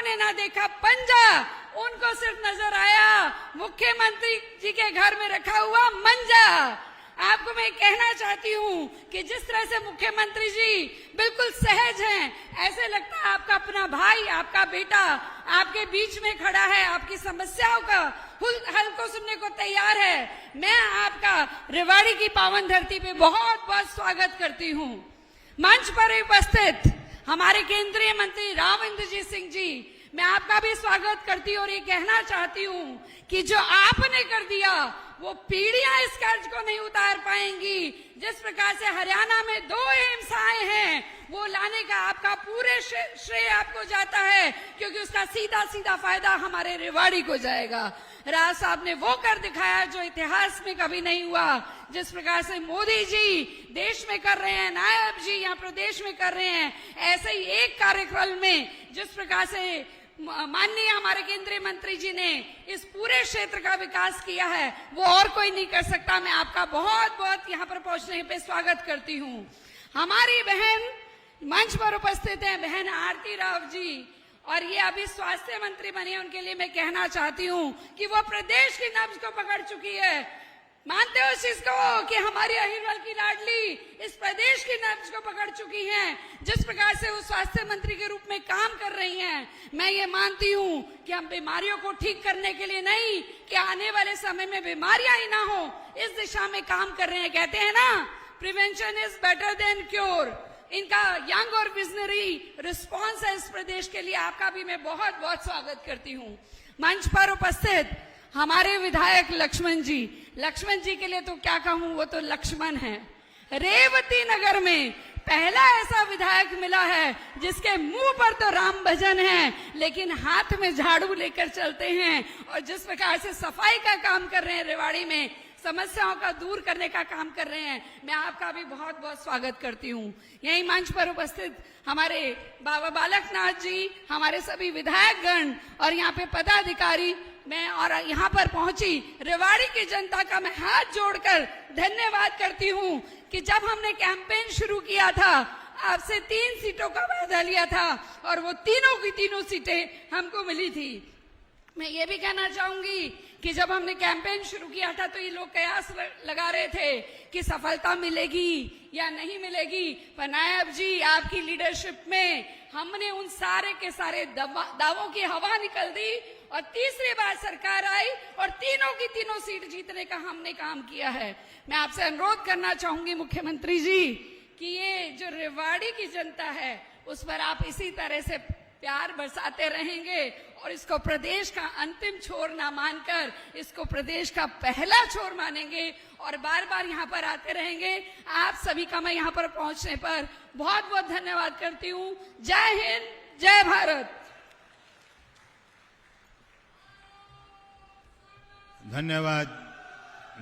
ने ना देखा पंजा, उनको सिर्फ नजर आया मुख्यमंत्री जी के घर में रखा हुआ मंजा। आपको मैं कहना चाहती हूँ कि जिस तरह से मुख्यमंत्री जी बिल्कुल सहज हैं, ऐसे लगता है आपका अपना भाई, आपका बेटा आपके बीच में खड़ा है, आपकी समस्याओं का हल को सुनने को तैयार है। मैं आपका रेवाड़ी की पावन धरती पे बहुत बहुत स्वागत करती हूँ। मंच पर उपस्थित हमारे केंद्रीय मंत्री राव इंद्रजीत सिंह जी, मैं आपका भी स्वागत करती हूँ और ये कहना चाहती हूँ कि जो आपने कर दिया वो पीढ़ियां इस कर्ज को नहीं उतार पाएंगी। जिस प्रकार से हरियाणा में 2 एम्स आए हैं, वो लाने का आपका पूरे श्रेय आपको जाता है, क्योंकि उसका सीधा सीधा फायदा हमारे रेवाड़ी को जाएगा। राज साहब ने वो कर दिखाया जो इतिहास में कभी नहीं हुआ। जिस प्रकार से मोदी जी देश में कर रहे हैं, नायब जी यहाँ प्रदेश में कर रहे हैं, ऐसे ही एक कार्यक्रम में जिस प्रकार से माननीय हमारे केंद्रीय मंत्री जी ने इस पूरे क्षेत्र का विकास किया है, वो और कोई नहीं कर सकता। मैं आपका बहुत बहुत यहाँ पर पहुंचने पे स्वागत करती हूँ। हमारी बहन मंच पर उपस्थित है, बहन आरती राव जी, और ये अभी स्वास्थ्य मंत्री बनी है। उनके लिए मैं कहना चाहती हूँ कि वो प्रदेश की नब्ज को पकड़ चुकी है। मानते हो इस चीज को कि हमारी अहिरवल की लाडली इस प्रदेश की नब्ज को पकड़ चुकी हैं। जिस प्रकार से वो स्वास्थ्य मंत्री के रूप में काम कर रही हैं, मैं ये मानती हूँ कि हम बीमारियों को ठीक करने के लिए नहीं, कि आने वाले समय में बीमारियां ही ना हो, इस दिशा में काम कर रहे हैं। कहते हैं ना, prevention is better than cure. इनका यंग और विजनरी रिस्पॉन्स है इस प्रदेश के लिए। आपका भी मैं बहुत बहुत स्वागत करती हूँ। मंच पर उपस्थित हमारे विधायक लक्ष्मण जी के लिए तो क्या कहूँ, वो तो लक्ष्मण है। रेवती नगर में पहला ऐसा विधायक मिला है जिसके मुंह पर तो राम भजन है, लेकिन हाथ में झाड़ू लेकर चलते हैं, और जिस प्रकार से सफाई का काम कर रहे हैं, रेवाड़ी में समस्याओं का दूर करने का काम कर रहे हैं, मैं आपका भी बहुत बहुत स्वागत करती हूँ। यही मंच पर उपस्थित हमारे बाबा बालकनाथ जी, हमारे सभी विधायकगण और यहाँ पे पदाधिकारी, मैं और यहाँ पर पहुंची रेवाड़ी की जनता का मैं हाथ जोड़कर धन्यवाद करती हूँ कि जब हमने कैंपेन शुरू किया था, आपसे 3 सीटों का वादा लिया था और वो तीनों की तीनों सीटें हमको मिली थी। मैं ये भी कहना चाहूंगी कि जब हमने कैंपेन शुरू किया था तो ये लोग कयास लगा रहे थे कि सफलता मिलेगी या नहीं मिलेगी, पर नायब जी आपकी लीडरशिप में हमने उन सारे के सारे दावों की हवा निकल दी और तीसरी बार सरकार आई और तीनों की तीनों सीट जीतने का हमने काम किया है। मैं आपसे अनुरोध करना चाहूंगी मुख्यमंत्री जी कि ये जो रेवाड़ी की जनता है उस पर आप इसी तरह से प्यार बरसाते रहेंगे और इसको प्रदेश का अंतिम छोर ना मानकर इसको प्रदेश का पहला छोर मानेंगे और बार बार यहाँ पर आते रहेंगे। आप सभी का मैं यहाँ पर पहुंचने पर बहुत बहुत धन्यवाद करती हूँ। जय हिंद, जय भारत। धन्यवाद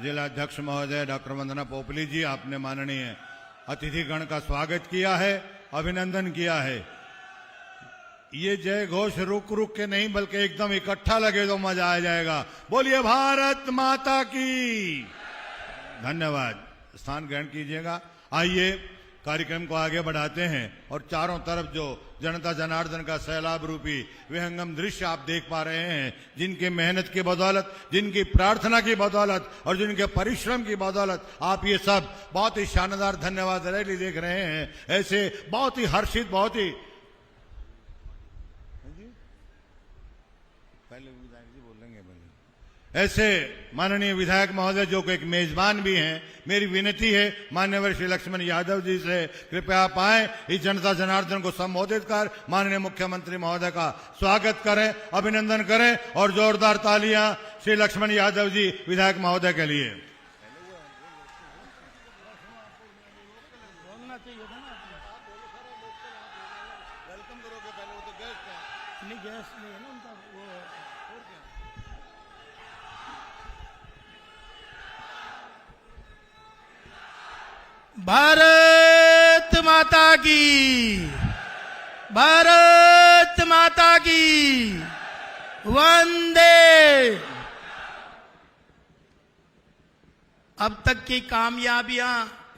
जिला अध्यक्ष महोदय डॉक्टर वंदना पोपली जी, आपने माननीय अतिथिगण का स्वागत किया है, अभिनंदन किया है। ये जय घोष रुक रुक के नहीं बल्कि एकदम इकट्ठा लगे तो मजा आ जाएगा। बोलिए भारत माता की। धन्यवाद। स्थान ग्रहण कीजिएगा। आइए कार्यक्रम को आगे बढ़ाते हैं और चारों तरफ जो जनता जनार्दन का सैलाब रूपी विहंगम दृश्य आप देख पा रहे हैं, जिनकी मेहनत की बदौलत, जिनकी प्रार्थना की बदौलत और जिनके परिश्रम की बदौलत आप ये सब बहुत ही शानदार धन्यवाद रैली देख रहे हैं। ऐसे बहुत ही हर्षित, बहुत ही ऐसे माननीय विधायक महोदय जो एक मेजबान भी हैं, मेरी विनती है मान्यवर श्री लक्ष्मण यादव जी से कृपया आप आए, इस जनता जनार्दन को संबोधित कर माननीय मुख्यमंत्री महोदय का स्वागत करें, अभिनंदन करें और जोरदार तालियां श्री लक्ष्मण यादव जी विधायक महोदय के लिए। भारत माता की, भारत माता की, वंदे। अब तक की कामयाबियां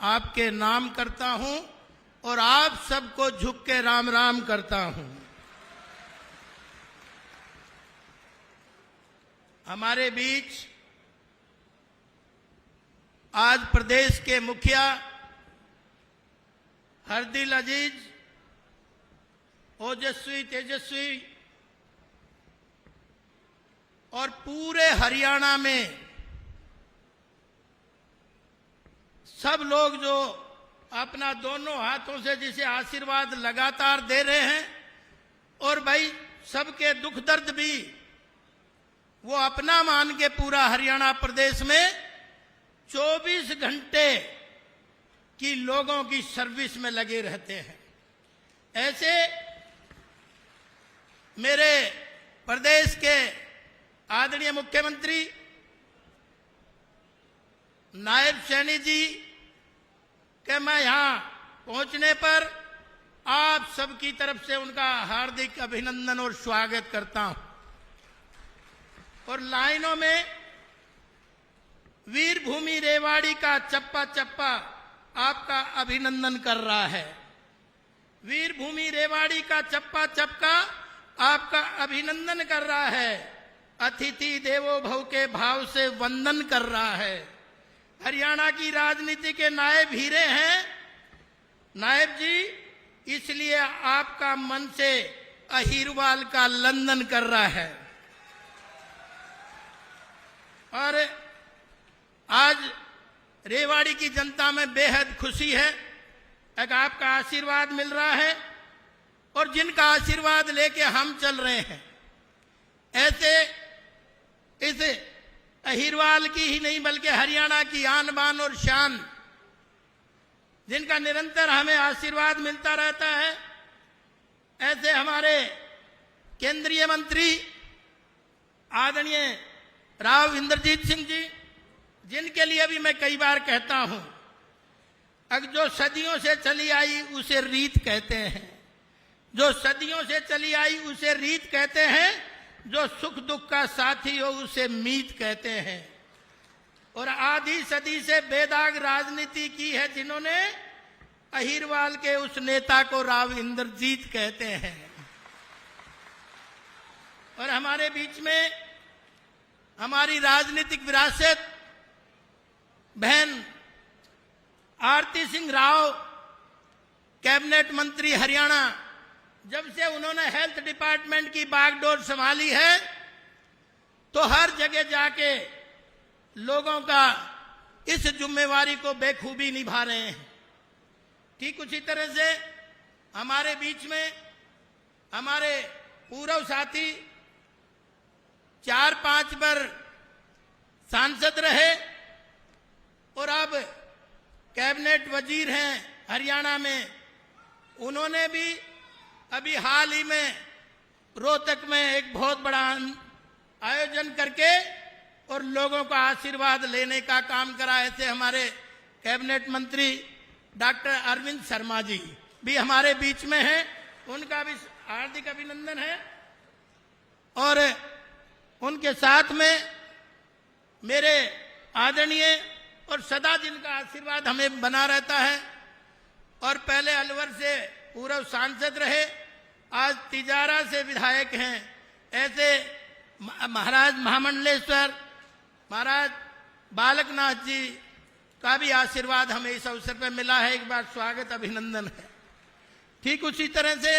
आपके नाम करता हूं और आप सबको झुक के राम राम करता हूं। हमारे बीच आज प्रदेश के मुखिया हरदिल अजीज, ओजस्वी, तेजस्वी और पूरे हरियाणा में सब लोग जो अपना दोनों हाथों से जिसे आशीर्वाद लगातार दे रहे हैं, और भाई सबके दुख दर्द भी वो अपना मान के पूरा हरियाणा प्रदेश में 24 घंटे की लोगों की सर्विस में लगे रहते हैं। ऐसे मेरे प्रदेश के आदरणीय मुख्यमंत्री नायब सैनी जी के मैं यहां पहुंचने पर आप सबकी तरफ से उनका हार्दिक अभिनंदन और स्वागत करता हूं। और लाइनों में वीर भूमि रेवाड़ी का चप्पा चप्पा आपका अभिनंदन कर रहा है। वीर भूमि रेवाड़ी का चप्पा चप्पा आपका अभिनंदन कर रहा है। अतिथि देवो भव के भाव से वंदन कर रहा है। हरियाणा की राजनीति के नायब हीरे हैं नायब जी, इसलिए आपका मन से अहीरवाल का लंदन कर रहा है। और आज रेवाड़ी की जनता में बेहद खुशी है कि आपका आशीर्वाद मिल रहा है, और जिनका आशीर्वाद लेके हम चल रहे हैं, ऐसे इस अहीरवाल की ही नहीं बल्कि हरियाणा की आन बान और शान, जिनका निरंतर हमें आशीर्वाद मिलता रहता है, ऐसे हमारे केंद्रीय मंत्री आदरणीय राव इंद्रजीत सिंह जी, जिनके लिए भी मैं कई बार कहता हूं, अगर जो सदियों से चली आई उसे रीत कहते हैं, जो सदियों से चली आई उसे रीत कहते हैं, जो सुख दुख का साथी हो उसे मीत कहते हैं। और आधी सदी से बेदाग राजनीति की है जिन्होंने, अहीरवाल के उस नेता को राव इंद्रजीत कहते हैं। और हमारे बीच में हमारी राजनीतिक विरासत बहन आरती सिंह राव, कैबिनेट मंत्री हरियाणा, जब से उन्होंने हेल्थ डिपार्टमेंट की बागडोर संभाली है तो हर जगह जाके लोगों का इस जिम्मेवारी को बेखूबी निभा रहे हैं। ठीक उसी तरह से हमारे बीच में हमारे पूर्व साथी 4-5 बार सांसद रहे और अब कैबिनेट वजीर हैं हरियाणा में, उन्होंने भी अभी हाल ही में रोहतक में एक बहुत बड़ा आयोजन करके और लोगों का आशीर्वाद लेने का काम करा। ऐसे हमारे कैबिनेट मंत्री डॉक्टर अरविंद शर्मा जी भी हमारे बीच में हैं, उनका भी हार्दिक अभिनंदन है। और उनके साथ में मेरे आदरणीय और सदा जिनका आशीर्वाद हमें बना रहता है, और पहले अलवर से पूर्व सांसद रहे, आज तिजारा से विधायक हैं, ऐसे महाराज महामंडलेश्वर महाराज बालकनाथ जी का भी आशीर्वाद हमें इस अवसर पर मिला है। एक बार स्वागत अभिनंदन है। ठीक उसी तरह से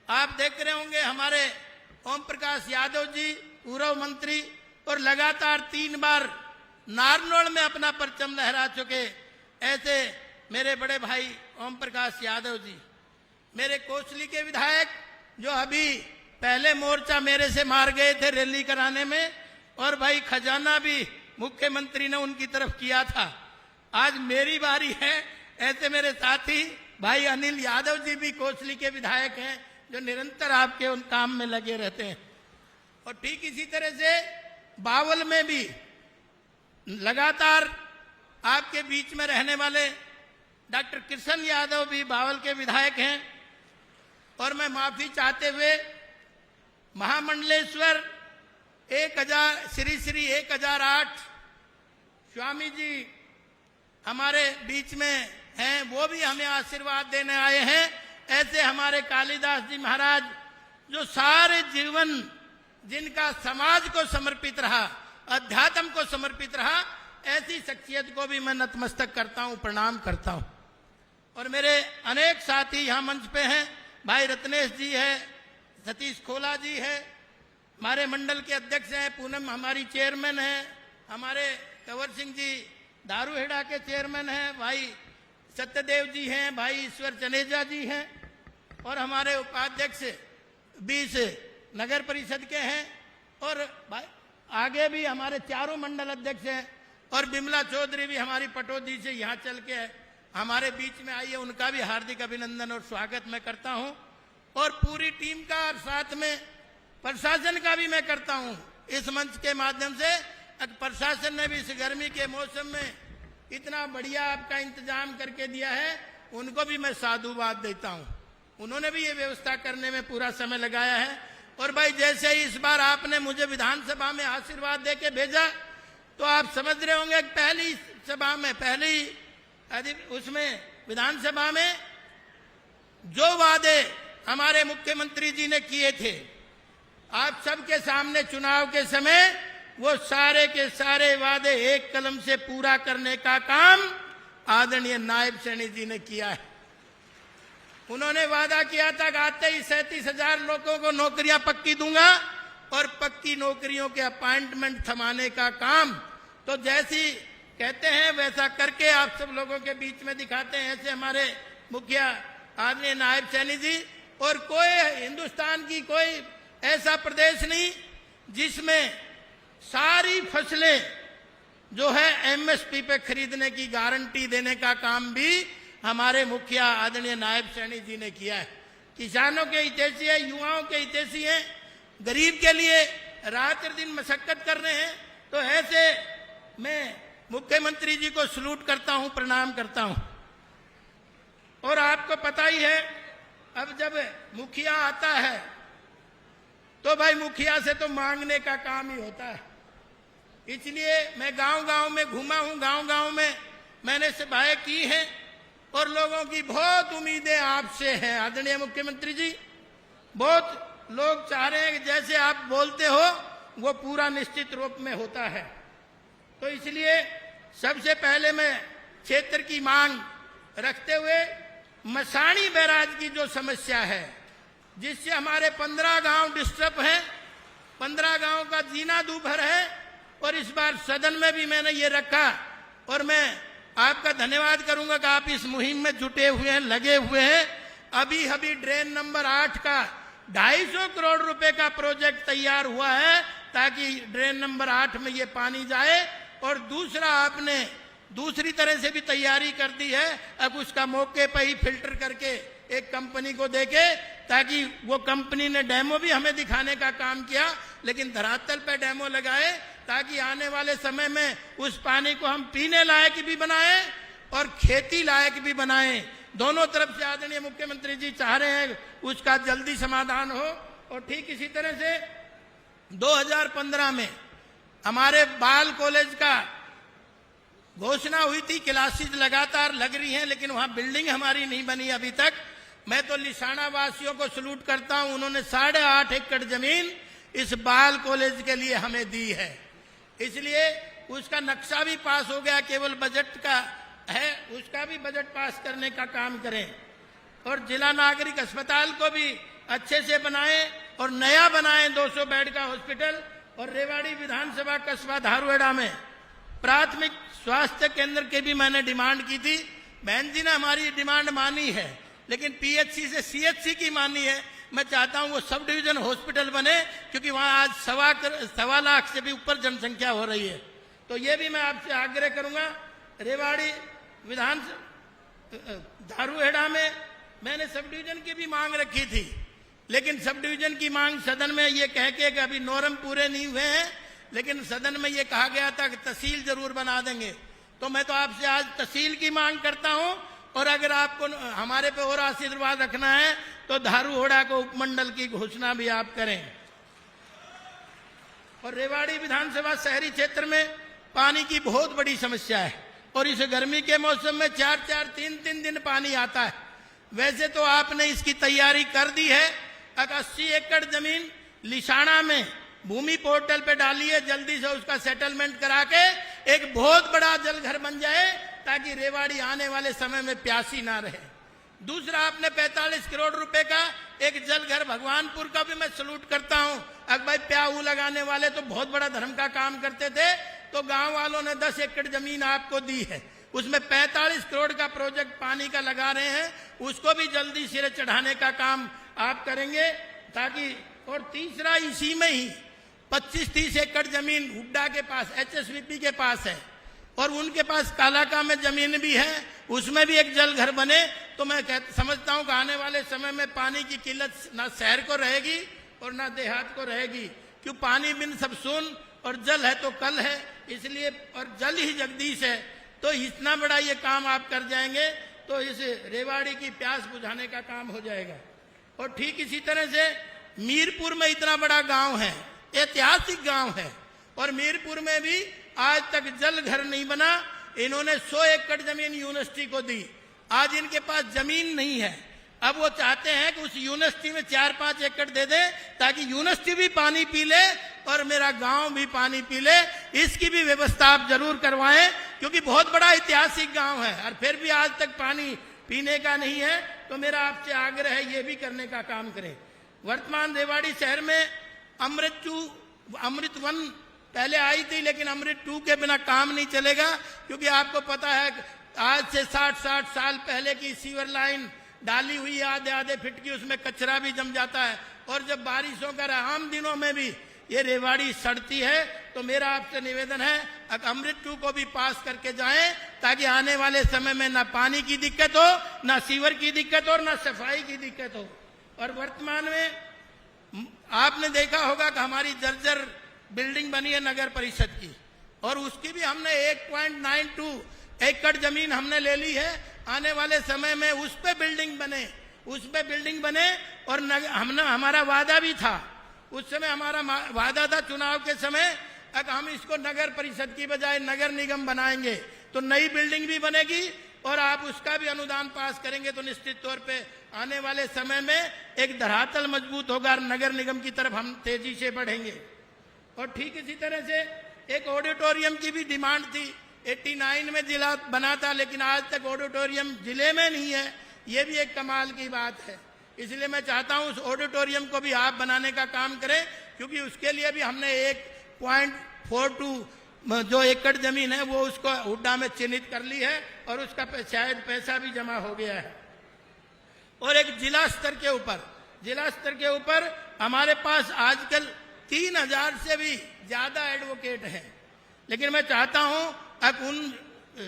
आप देख रहे होंगे हमारे ओम प्रकाश यादव जी, पूर्व मंत्री, और लगातार 3 बार नारनौल में अपना परचम लहरा चुके, ऐसे मेरे बड़े भाई ओम प्रकाश यादव जी, मेरे कोसली के विधायक, जो अभी पहले मोर्चा मेरे से मार गए थे रैली कराने में, और भाई खजाना भी मुख्यमंत्री ने उनकी तरफ किया था। आज मेरी बारी है। ऐसे मेरे साथी भाई अनिल यादव जी भी कोसली के विधायक हैं, जो निरंतर आपके उन काम में लगे रहते हैं। और ठीक इसी तरह से बावल में भी लगातार आपके बीच में रहने वाले डॉक्टर कृष्ण यादव भी बावल के विधायक हैं। और मैं माफी चाहते हुए महामंडलेश्वर 1000 श्री 1008 स्वामी जी हमारे बीच में हैं, वो भी हमें आशीर्वाद देने आए हैं। ऐसे हमारे कालिदास जी महाराज, जो सारे जीवन जिनका समाज को समर्पित रहा, अध्यात्म को समर्पित रहा, ऐसी शख्सियत को भी मैं नतमस्तक करता हूं, प्रणाम करता हूं। और मेरे अनेक साथी यहां मंच पे हैं, भाई रत्नेश जी है, सतीश खोला जी है, हमारे मंडल के अध्यक्ष हैं, पूनम हमारी चेयरमैन है, हमारे कंवर सिंह जी दारूहेड़ा के चेयरमैन हैं, भाई सत्यदेव जी हैं, भाई ईश्वर चनेजा जी हैं, और हमारे उपाध्यक्ष 20 नगर परिषद के हैं, और भाई आगे भी हमारे चारों मंडल अध्यक्ष हैं, और बिमला चौधरी भी हमारी पटौदी से यहाँ चल के हमारे बीच में आई है, उनका भी हार्दिक अभिनंदन और स्वागत मैं करता हूं। और पूरी टीम का और साथ में प्रशासन का भी मैं करता हूं इस मंच के माध्यम से। प्रशासन ने भी इस गर्मी के मौसम में इतना बढ़िया आपका इंतजाम करके दिया है, उनको भी मैं साधुवाद देता हूं। उन्होंने भी ये व्यवस्था करने में पूरा समय लगाया है। और भाई जैसे ही इस बार आपने मुझे विधानसभा में आशीर्वाद दे के भेजा, तो आप समझ रहे होंगे पहली सभा में, पहली उसमें विधानसभा में जो वादे हमारे मुख्यमंत्री जी ने किए थे, आप सबके सामने चुनाव के समय वो सारे के सारे वादे एक कलम से पूरा करने का काम आदरणीय नायब सैनी जी ने किया है। उन्होंने वादा किया था कि आते ही 37,000 लोगों को नौकरियां पक्की दूंगा, और पक्की नौकरियों के अपॉइंटमेंट थमाने का काम तो जैसी कहते हैं वैसा करके आप सब लोगों के बीच में दिखाते हैं। ऐसे हमारे मुखिया आदरणीय नायब सैनी जी, और कोई हिंदुस्तान की कोई ऐसा प्रदेश नहीं जिसमें सारी फसलें जो है एमएसपी पे खरीदने की गारंटी देने का काम भी हमारे मुखिया आदरणीय नायब सैनी जी ने किया है। किसानों के हितैषी है, युवाओं के हितैषी है, गरीब के लिए रात दिन मशक्कत कर रहे हैं। तो ऐसे मैं मुख्यमंत्री जी को सलूट करता हूं, प्रणाम करता हूं। और आपको पता ही है, अब जब मुखिया आता है तो भाई मुखिया से तो मांगने का काम ही होता है। इसलिए मैं गांव-गांव में घूमा हूं, गांव-गांव में मैंने सभाएं की हैं, और लोगों की बहुत उम्मीदें आपसे हैं आदरणीय मुख्यमंत्री जी। बहुत लोग चाह रहे हैं कि जैसे आप बोलते हो वो पूरा निश्चित रूप में होता है। तो इसलिए सबसे पहले मैं क्षेत्र की मांग रखते हुए मसाणी बैराज की जो समस्या है, जिससे हमारे 15 गांव डिस्टर्ब हैं, 15 गांव का जीना दूभर है, और इस बार सदन में भी मैंने ये रखा। और मैं आपका धन्यवाद करूंगा कि आप इस मुहिम में जुटे हुए हैं, लगे हुए हैं। अभी अभी ड्रेन नंबर 8 का 250 करोड़ रुपए का प्रोजेक्ट तैयार हुआ है, ताकि ड्रेन नंबर 8 में ये पानी जाए। और दूसरा आपने दूसरी तरह से भी तैयारी कर दी है, अब उसका मौके पर ही फिल्टर करके एक कंपनी को देके, ताकि वो कंपनी ने डेमो भी हमें दिखाने का काम किया, लेकिन धरातल पे डेमो लगाए, ताकि आने वाले समय में उस पानी को हम पीने लायक भी बनाएं और खेती लायक भी बनाएं। दोनों तरफ से आदरणीय मुख्यमंत्री जी चाह रहे हैं उसका जल्दी समाधान हो। और ठीक इसी तरह से 2015 में हमारे बाल कॉलेज का घोषणा हुई थी, क्लासेस लगातार लग रही हैं, लेकिन वहां बिल्डिंग हमारी नहीं बनी अभी तक। मैं तो लिसाना वासियों को सलूट करता हूं, उन्होंने 8.5 एकड़ जमीन इस बाल कॉलेज के लिए हमें दी है। इसलिए उसका नक्शा भी पास हो गया, केवल बजट का है, उसका भी बजट पास करने का काम करें। और जिला नागरिक अस्पताल को भी अच्छे से बनाएं और नया बनाएं, 200 बेड का हॉस्पिटल। और रेवाड़ी विधानसभा कस्बा धारूहेड़ा में प्राथमिक स्वास्थ्य केंद्र की भी मैंने डिमांड की थी। बहन जी ने हमारी डिमांड मानी है, लेकिन पीएचसी से सीएचसी की मानी है। मैं चाहता हूं वो सब डिवीजन हॉस्पिटल बने, क्योंकि वहां आज 1.25 लाख से भी ऊपर जनसंख्या हो रही है। तो ये भी मैं आपसे आग्रह करूंगा। रेवाड़ी विधान धारूहेड़ा में मैंने सब डिवीजन की भी मांग रखी थी, लेकिन सब डिवीजन की मांग सदन में ये कह के कि अभी नॉर्म पूरे नहीं हुए हैं, लेकिन सदन में ये कहा गया था कि तहसील जरूर बना देंगे। तो मैं तो आपसे आज तहसील की मांग करता हूं, और अगर आपको हमारे पे और आशीर्वाद रखना है तो धारूहेड़ा को उपमंडल की घोषणा भी आप करें। और रेवाड़ी विधानसभा शहरी क्षेत्र में पानी की बहुत बड़ी समस्या है, और इस गर्मी के मौसम में 4-4, 3-3 दिन पानी आता है। वैसे तो आपने इसकी तैयारी कर दी है। 80 एकड़ जमीन लिसाना में भूमि पोर्टल पे डालिए, जल्दी से उसका सेटलमेंट करा के एक बहुत बड़ा जल घर बन जाए ताकि रेवाड़ी आने वाले समय में प्यासी ना रहे। दूसरा, आपने 45 करोड़ रुपए का एक जल घर भगवानपुर का भी मैं सलूट करता हूं। अब भाई प्याऊ लगाने वाले तो बहुत बड़ा धर्म का काम करते थे, तो गांव वालों ने 10 एकड़ जमीन आपको दी है, उसमें 45 करोड़ का प्रोजेक्ट पानी का लगा रहे हैं, उसको भी जल्दी सिरे चढ़ाने का काम आप करेंगे ताकि। और तीसरा, इसी में ही 25-30 एकड़ जमीन हुड्डा के पास HSVP के पास है और उनके पास कालाका में जमीन भी है, उसमें भी एक जल घर बने तो मैं समझता हूं कि आने वाले समय में पानी की किल्लत ना शहर को रहेगी और ना देहात को रहेगी। क्यों, पानी बिन सब सुन और जल है तो कल है, इसलिए और जल ही जगदीश है। तो इतना बड़ा ये काम आप कर जाएंगे तो इस रेवाड़ी की प्यास बुझाने का काम हो जाएगा। और ठीक इसी तरह से मीरपुर में इतना बड़ा गांव है, ऐतिहासिक गांव है, और मीरपुर में भी आज तक जल घर नहीं बना। इन्होंने 100 एकड़ जमीन यूनिवर्सिटी को दी, आज इनके पास जमीन नहीं है। अब वो चाहते हैं कि उस यूनिवर्सिटी में 4-5 एकड़ दे दें ताकि यूनिवर्सिटी भी पानी पी ले और मेरा गांव भी पानी पी ले। इसकी भी व्यवस्था आप जरूर करवाएं क्योंकि बहुत बड़ा ऐतिहासिक गांव है और फिर भी आज तक पानी पीने का नहीं है। तो मेरा आपसे आग्रह है ये भी करने का काम करें। वर्तमान रेवाड़ी शहर में अमृत 1 पहले आई थी, लेकिन अमृत 2 के बिना काम नहीं चलेगा क्योंकि आपको पता है आज से 60 साल पहले की सीवर लाइन डाली हुई आधे फीट की, उसमें कचरा भी जम जाता है और जब बारिशों का आम दिनों में भी ये रेवाड़ी सड़ती है। तो मेरा आपसे निवेदन है अमृत 2 को भी पास करके जाएं ताकि आने वाले समय में ना पानी की दिक्कत हो, ना सीवर की दिक्कत हो और ना सफाई की दिक्कत हो। और वर्तमान में आपने देखा होगा कि हमारी जर्जर बिल्डिंग बनी है नगर परिषद की और उसकी भी हमने 1.92 एकड़ जमीन हमने ले ली है। आने वाले समय में उस पे बिल्डिंग बने और हमारा वादा भी था, उस समय हमारा वादा था चुनाव के समय अगर हम इसको नगर परिषद की बजाय नगर निगम बनाएंगे तो नई बिल्डिंग भी बनेगी और आप उसका भी अनुदान पास करेंगे तो निश्चित तौर पे आने वाले समय में एक धरातल मजबूत होगा और नगर निगम की तरफ हम तेजी से बढ़ेंगे। और ठीक इसी तरह से एक ऑडिटोरियम की भी डिमांड थी, 89 में जिला बना था लेकिन आज तक ऑडिटोरियम जिले में नहीं है। ये भी एक कमाल की बात है, इसलिए मैं चाहता हूं उस ऑडिटोरियम को भी आप बनाने का काम करें क्योंकि उसके लिए भी हमने 1.42 जो एकड़ जमीन है वो उसको हुड्डा में चिन्हित कर ली है और उसका शायद पैसा भी जमा हो गया है। और एक जिला स्तर के ऊपर हमारे पास आजकल 3000 से भी ज्यादा एडवोकेट हैं, लेकिन मैं चाहता हूं अब उन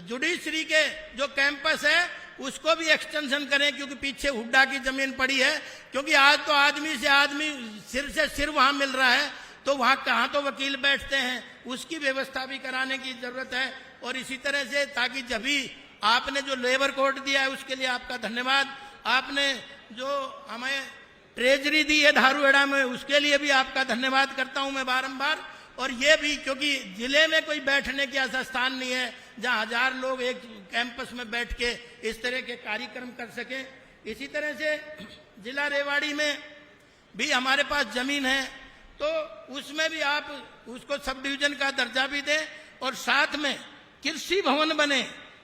जुडिशरी के जो कैंपस है उसको भी एक्सटेंशन करें क्योंकि पीछे हुड्डा की जमीन पड़ी है। क्योंकि आज तो आदमी से आदमी सिर से सिर वहां मिल रहा है तो वहां कहां तो वकील बैठते हैं, उसकी व्यवस्था भी कराने की जरूरत है। और इसी तरह से ताकि जब भी आपने जो लेबर कोड दिया है उसके लिए आपका धन्यवाद, आपने जो हमें ट्रेजरी दी है धारूहेड़ा में उसके लिए भी आपका धन्यवाद करता हूं मैं बारंबार। और ये भी क्योंकि जिले में कोई बैठने की ऐसा स्थान नहीं है जहां 1000 लोग एक कैंपस में बैठ के इस तरह के कार्यक्रम कर सकें। इसी तरह से जिला रेवाड़ी में भी हमारे पास जमीन है तो उसमें भी आप उसको सब डिवीजन का दर्जा भी दें और साथ में कृषि भवन बने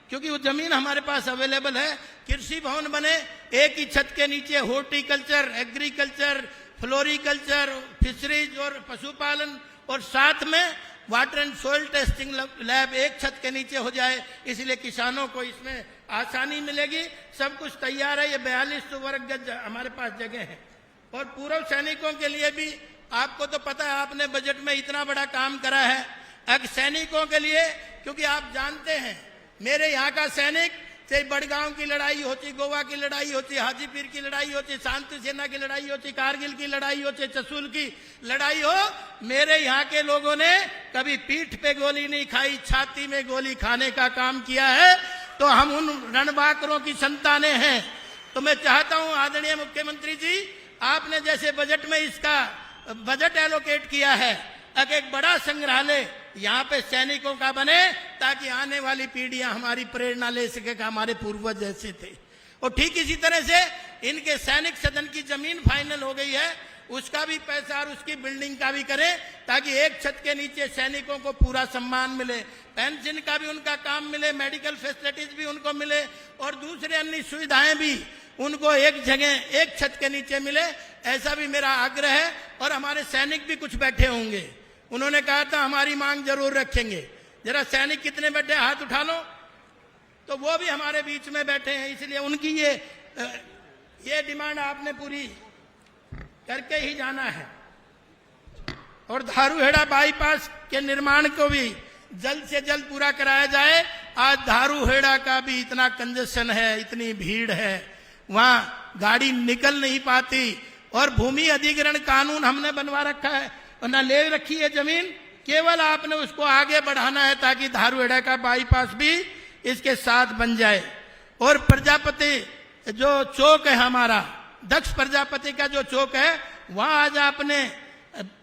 क्योंकि वो जमीन हमारे पास अवेलेबल है। कृषि भवन बने, एक ही छत के नीचे हॉर्टिकल्चर, एग्रीकल्चर, फ्लोरिकल्चर, फिशरीज और पशुपालन और साथ में water and soil testing lab एक छत के नीचे हो जाए, इसलिए किसानों को इसमें आसानी मिलेगी। सब कुछ तैयार है, ये 4200 वर्ग गज हमारे पास जगह है। और पूर्व सैनिकों के लिए भी आपको तो पता है, आपने बजट में इतना बड़ा काम करा है अब सैनिकों के लिए, क्योंकि आप जानते हैं मेरे यहाँ का सैनिक चाहे बड़गांव की लड़ाई होती, गोवा की लड़ाई होती, हाजीपीर की लड़ाई होती, शांति सेना की लड़ाई होती, कारगिल की लड़ाई होती, चसूल की लड़ाई हो, मेरे यहाँ के लोगों ने कभी पीठ पे गोली नहीं खाई, छाती में गोली खाने का काम किया है। तो हम उन रणबांकुरों की संतानें हैं। तो मैं चाहता हूं आदरणीय मुख्यमंत्री जी, आपने जैसे बजट में इसका बजट एलोकेट किया है, एक बड़ा संग्रहालय यहाँ पे सैनिकों का बने ताकि आने वाली पीढ़ियां हमारी प्रेरणा ले सके कि हमारे पूर्वज जैसे थे। और ठीक इसी तरह से इनके सैनिक सदन की जमीन फाइनल हो गई है उसका भी पैसा और उसकी बिल्डिंग का भी करें, ताकि एक छत के नीचे सैनिकों को पूरा सम्मान मिले, पेंशन का भी उनका काम मिले, मेडिकल फैसिलिटीज भी उनको मिले और दूसरे अन्य सुविधाएं भी उनको एक जगह एक छत के नीचे मिले। ऐसा भी मेरा आग्रह है। और हमारे सैनिक भी कुछ बैठे होंगे, उन्होंने कहा था हमारी मांग जरूर रखेंगे। जरा सैनिक कितने बैठे हाथ उठा लो, तो वो भी हमारे बीच में बैठे हैं, इसलिए उनकी ये डिमांड आपने पूरी करके ही जाना है। और धारूहेड़ा बाईपास के निर्माण को भी जल्द से जल्द पूरा कराया जाए। आज धारूहेड़ा का भी इतना कंजेशन है, इतनी भीड़ है, वहां गाड़ी निकल नहीं पाती। और भूमि अधिग्रहण कानून हमने बनवा रखा है और न ले रखी है जमीन, केवल आपने उसको आगे बढ़ाना है ताकि धारूहेड़ा का बाईपास भी इसके साथ बन जाए। और प्रजापति जो चौक है हमारा, दक्ष प्रजापति का जो चौक है, वहां आज आपने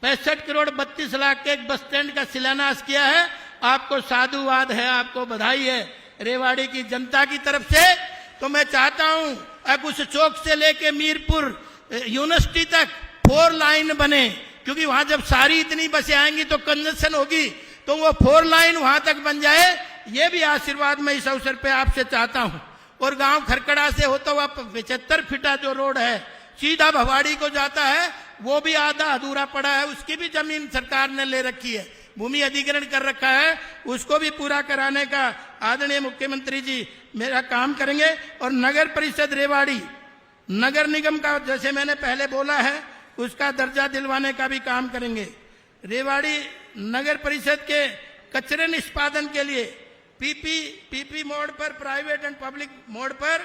65 करोड़ 32 लाख के एक बस स्टैंड का शिलान्यास किया है। आपको साधुवाद है, आपको बधाई है रेवाड़ी की जनता की तरफ से। तो मैं चाहता हूं अब उस चौक से लेके मीरपुर यूनिवर्सिटी तक 4 लाइन बने, क्योंकि वहां जब सारी इतनी बसें आएंगी तो कंजेशन होगी, तो वो 4 लाइन वहां तक बन जाए। ये भी आशीर्वाद मैं इस अवसर पे आपसे चाहता हूं। और गांव खरकड़ा से होता हुआ 75 फीटा जो रोड है सीधा भवाड़ी को जाता है, वो भी आधा अधूरा पड़ा है, उसकी भी जमीन सरकार ने ले रखी है, भूमि अधिग्रहण कर रखा है, उसको भी पूरा कराने का आदरणीय मुख्यमंत्री जी मेरा काम करेंगे। और नगर परिषद रेवाड़ी नगर निगम का, जैसे मैंने पहले बोला है, उसका दर्जा दिलवाने का भी काम करेंगे। रेवाड़ी नगर परिषद के कचरे निष्पादन के लिए पीपी मोड पर, प्राइवेट एंड पब्लिक मोड पर